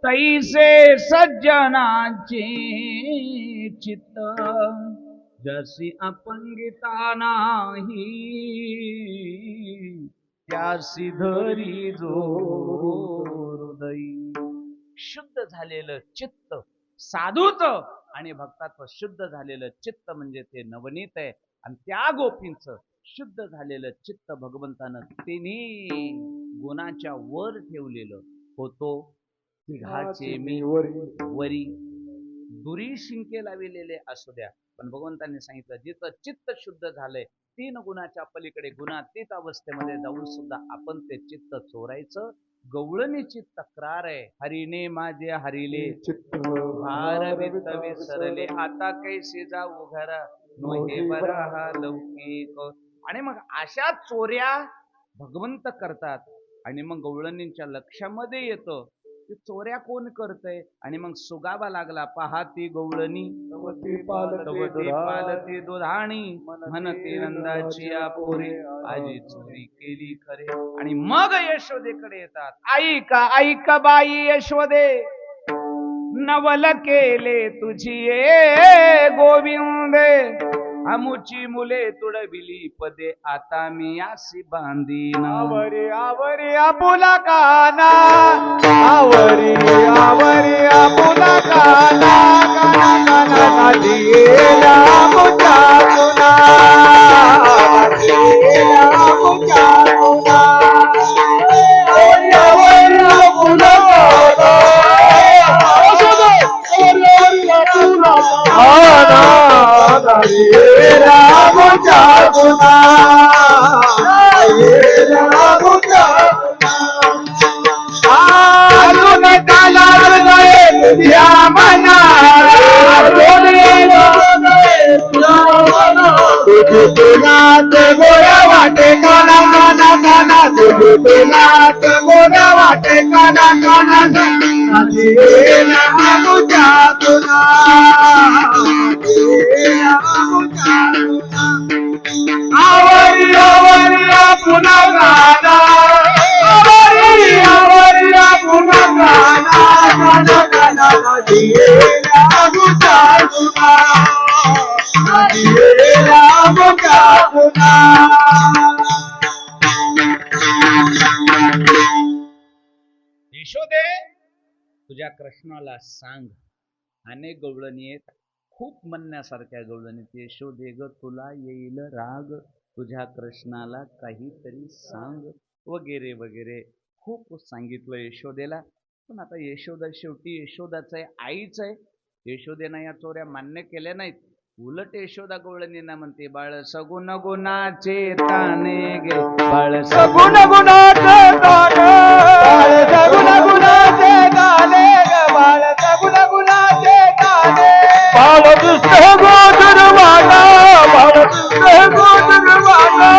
तैसे सज्जनाचे चित्त, जशी अपंगिता नाही त्यासी धरी जो हृदयी. शुद्ध झालेलं चित्त साधूच आणि भक्ताचं शुद्ध झालेलं चित्त म्हणजे ते नवनीत आहे. आणि त्या गोपींचं शुद्ध झालेलं चित्त भगवंतानं तिन्ही गुणाच्या वर ठेवलेलं होतो. तिघाचे मी वरी दुरी शिंके लाविलेले असू द्या, पण भगवंतांनी सांगितलं जिथं चित्त शुद्ध झालंय, 3 गुणाच्या पलीकडे गुणातीत अवस्थेमध्ये जाऊन सुद्धा आपण ते चित्त चोरायचं. गवळणीची तक्रार आहे, हरीने माझे हरिले चित्त भार विसरले, आता कैसे जाऊ घरा नोहे बरा लौकिक. आणि मग अशा चोऱ्या भगवंत करतात. आणि मग गवळणींच्या लक्षामध्ये येतं की चोऱ्या कोण करतय. आणि मग सुगावा लागला, पाहती गवळणी पालती दुधाणी म्हणते नंदाची आपोरे आजी चोरी केली खरे. आणि मग यशोदेकडे येतात. ऐका ऐका बाई यशोदे, नवल केले तुझी ये गोविंदे, अमुची मुले तुडविली पदे, आता मी आसी बांधीन. आवरी आवरी आपुला काना, आवरी आवरी आपुला काना, काना काना दिला मुचा तुना, दिला मुचा तुना. आवरी आवरी आपुला काना, दिला मुचा तुना, नाथ गोया वाटे काना काना काना, नाथ गोया वाटे काना काना काना, मुचा तुना, आवरी आवरी पुन्हा गाना, आवरी आवरी पुन्हा गाना, गाना गाना मुचा तुना, मुचा तुना. यशोदे, तुझ्या कृष्णाला सांग. अनेक गवळणी आहेत, खूप म्हणण्यासारख्या गवळणी. यशोदे ग तुला येईल राग, तुझ्या कृष्णाला काहीतरी सांग वगैरे वगैरे खूप सांगितलं यशोदेला. पण आता यशोदा शेवटी यशोदाच आहे, आईच आहे. यशोदेना या चोऱ्या मान्य केल्या नाहीत. उलट यशोदा गवळणींना म्हणते, बाळ सगुण गुणाचे ताने गे, बाळ सगुण गुणाचे ताने, बाळ सगुण गुणाचे ताने, गोधरवाना गोधरवाना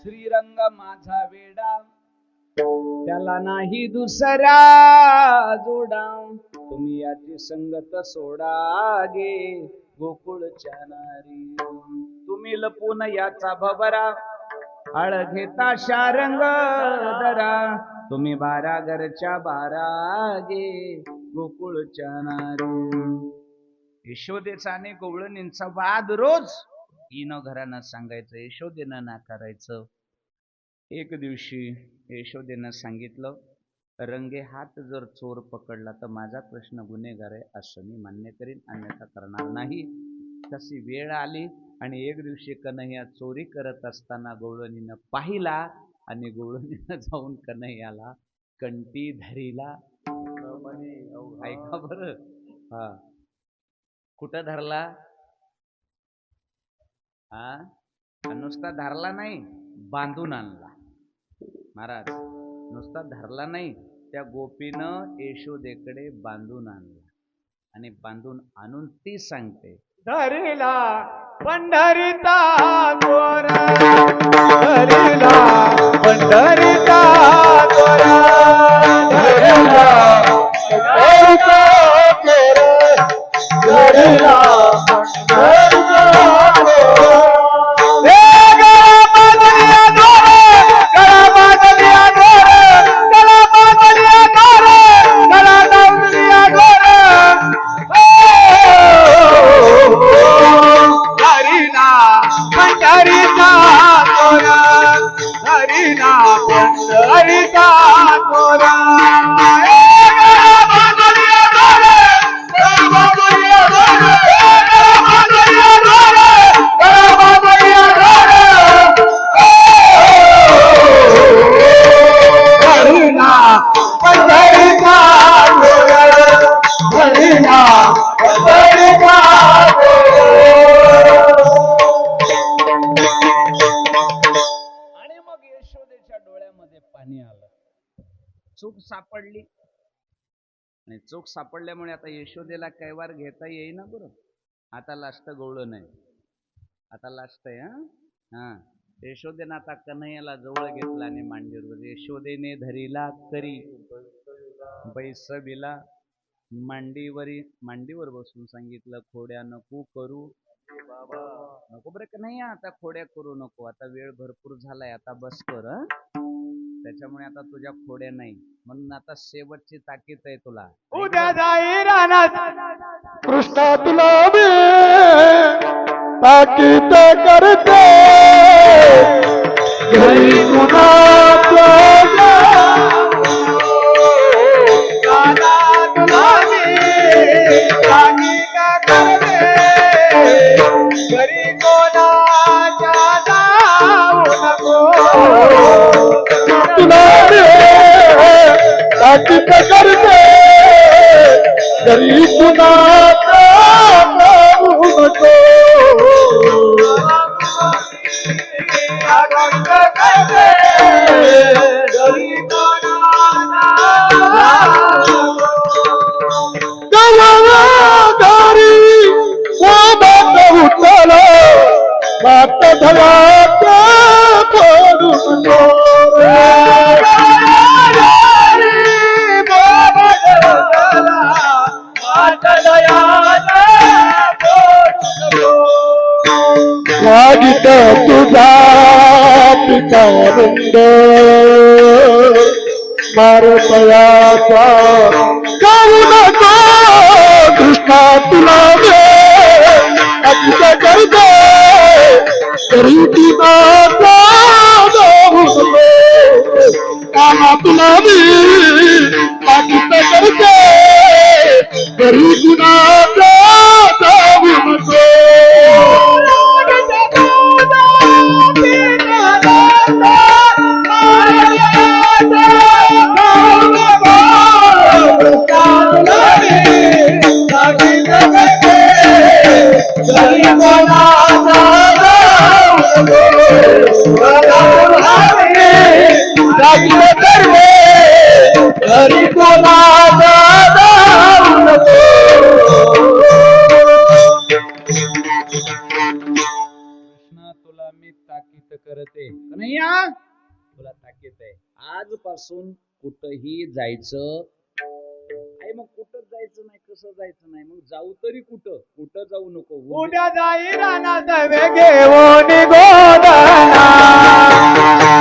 श्रीरंग माझा वेडा त्याला नाही दुसरा जोडा तुम्ही याची संगत सोडा गे गोकुळच्या नारी तुम्ही लपून याचा भवरा आळ घेता शारंग दरा तुम्ही बारा घरच्या बारा गे गोकुळच्या नारी यशोदेचा आणि गवळणींचा वाद रोज इन घरानं सांगायचं यशोदेनं नाकारायचं एक दिवशी यशोदेनं सांगितलं रंगे हात जर चोर पकडला तर माझा कृष्ण गुन्हेगार आहे असं मी मान्य करीन अन्यथा करणार नाही तशी वेळ आली आणि एक दिवशी कन्हैया चोरी करत असताना गवळणीनं पाहिला आणि गवळणीनं जाऊन कन्हैयाला कंटी धरीला ऐका बरं हा कुठं धरला हा नुसता धरला नाही बांधून आणला महाराज नुसता धरला नाही त्या गोपीनं यशोदेकडे बांधून आणला आणि बांधून आणून ती सांगते धरिला पंढरीचा गोरा धरिला पंढरीचा गोरा धरिला धरिला चूक सापडली आणि चूक सापडल्यामुळे आता यशोदेला कैवार घेता येईना बरं आता लास्ट गवळण नाही आता लास्ट आहे हा यशोदेनं आता कन्हैयाला जवळ घेतला आणि मांडीवर यशोदेने धरीला करी बैसबिला मांडीवर बसून सांगितलं खोड्या नको करू नको बरं कन्हैया आता खोड्या करू नको आता वेळ भरपूर झालाय आता बस कर त्याच्यामुळे आता तुझ्या खोड्या नाही म्हणून आता शेवटची ताकीद आहे तुला उद्या जाई रानात कृष्णा तुला मी ताकीद करते घरी कुणाच्या घरी कोणाच्या जाऊ नको तुला मी ताकीद करते घरी कुणाच्या जाऊ नको गवळदारी सोबत उठलो मात धरात पडून मागित तुझा पितानंद मारतयाचा गाऊ नको कृष्णा तुला अतिशय करते तरी ती माता जाऊ नको कामा तुला मी ताकीद करते तरी गुणाचा जाऊ नको घरी कोणाचा जाऊ नको. कृष्णा तुला मी ताकीद करते कन्हैया, तुला ताकीद आहे, आजपासून कुठंही जायचं आहे. मग कुठं जायचं नाही, कसं जायचं नाही, मग जाऊ तरी कुठं, कुठं जाऊ नको. उद्या जाई रानात घेऊन गोदना,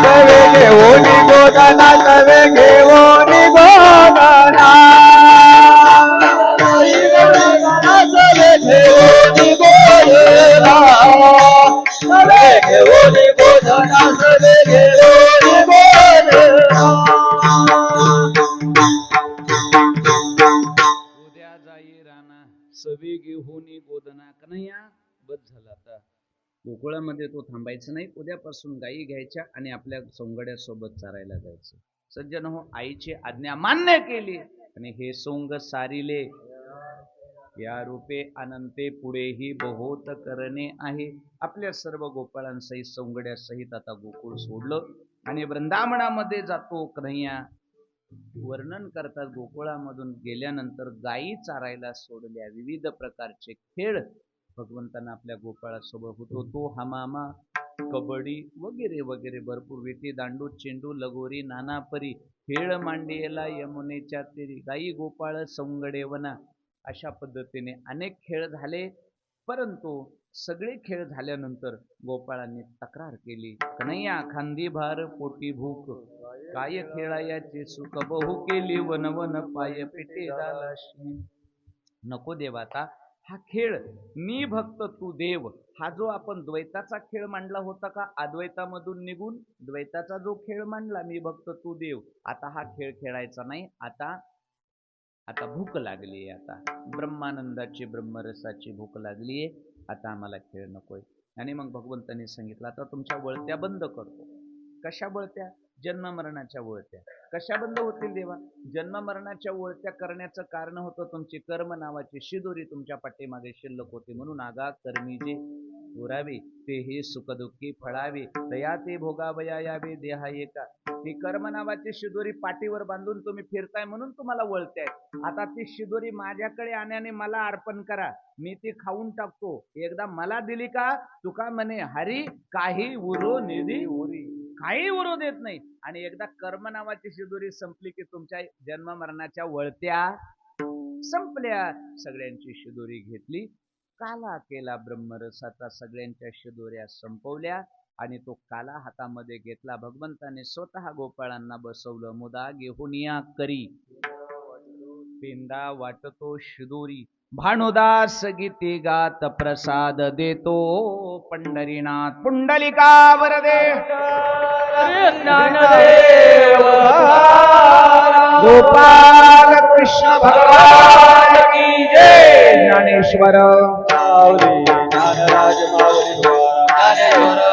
तवे घेऊन गोदना, तवे घेऊन गोदना. उद्या जाई राणा सवे घेऊन गोदना. कन्हैया बस झालं आता, गोकुळामध्ये तो थांबायचं नाही. उद्यापासून गायी घ्यायच्या आणि आपल्या सोंगड्यासोबत चारायला जायचं. सज्जन हो, आईची आज्ञा मान्य केली आणि हे सोंग सारिले. या रूपे अनंते पुढेही बहुत करणे आहे. आपल्या सर्व गोपाळांसहित सोंगड्यासहित आता गोकुळ सोडलं आणि वृंदावनामध्ये जातो कन्हैया. वर्णन करतात, गोकुळामधून गेल्यानंतर गायी चारायला सोडल्या, विविध प्रकारचे खेळ भगवंतांना आपल्या गोपाळासोबत होतो. तो हमामा, कबड्डी वगैरे वगैरे भरपूर, विटी दांडू, चेंडू, लगोरी, नानापरी खेळ मांडियेला यमुनेच्या तीरी, गायी गोपाळ सौंगडेवना, अशा पद्धतीने अनेक खेळ झाले. परंतु सगळे खेळ झाल्यानंतर गोपाळांनी तक्रार केली, कन्हैया खांदी भार पोटी भूक, काय खेळायाचे सुख बहु केली, वन वन पाय पिटे झाला शीन. नको देवाता, हा खेळ मी भक्त तू देव, हा जो आपण द्वैताचा खेळ मांडला होता का, अद्वैतामधून निघून द्वैताचा जो खेळ मांडला, मी भक्त तू देव, आता हा खेळ खेळायचा नाही. आता भूक लागली आहे, आता ब्रह्मानंदाची ब्रह्मरसाची भूक लागली आहे, आता आम्हाला खेळ नकोय. आणि मग भगवंतांनी सांगितलं, आता तुमच्या वळत्या बंद करतो. कशा वळत्या? जन्म मरणाच्या वळत्या. कशा बंद होतील देवा? जन्म मरणाच्या वळत्या करण्याचं कारण होतं तुमची कर्म नावाची शिदोरी तुमच्या पाठीमागे शिल्लक होती. म्हणून आगा कर्मी जे उरावे ते हे सुखदुःखी फळावे, तया ते भोगावया यावे देहा एका. ती कर्म नावाची शिदोरी पाठीवर बांधून तुम्ही फिरताय म्हणून तुम्हाला वळताय. आता ती शिदोरी माझ्याकडे आणण्याने मला अर्पण करा, मी ती खाऊन टाकतो. एकदा मला दिली का, तुका म्हणे हरी काही उरो निधी उरी, काही उरो देत नाही. आणि एकदा कर्म नावाची शिदोरी संपली की तुमच्या जन्म मरणाच्या वळत्या संपल्या. सगळ्यांची शिदोरी घेतली, काला केला ब्रह्मरसाचा, सगळ्यांच्या शिदोऱ्या संपवल्या आणि तो काला हातामध्ये घेतला. भगवंताने स्वतः गोपाळांना बसवलं, मुदा घेऊन या करी पेंदा वाटतो शिदोरी, भानुदास गीते गात प्रसाद देतो पंढरीनाथ. पुंडलिका वरदे ज्ञानदेव गोपाल कृष्ण भगवान की जय. ज्ञानेश्वर माऊली ज्ञानराज माऊली ज्ञानेश्वर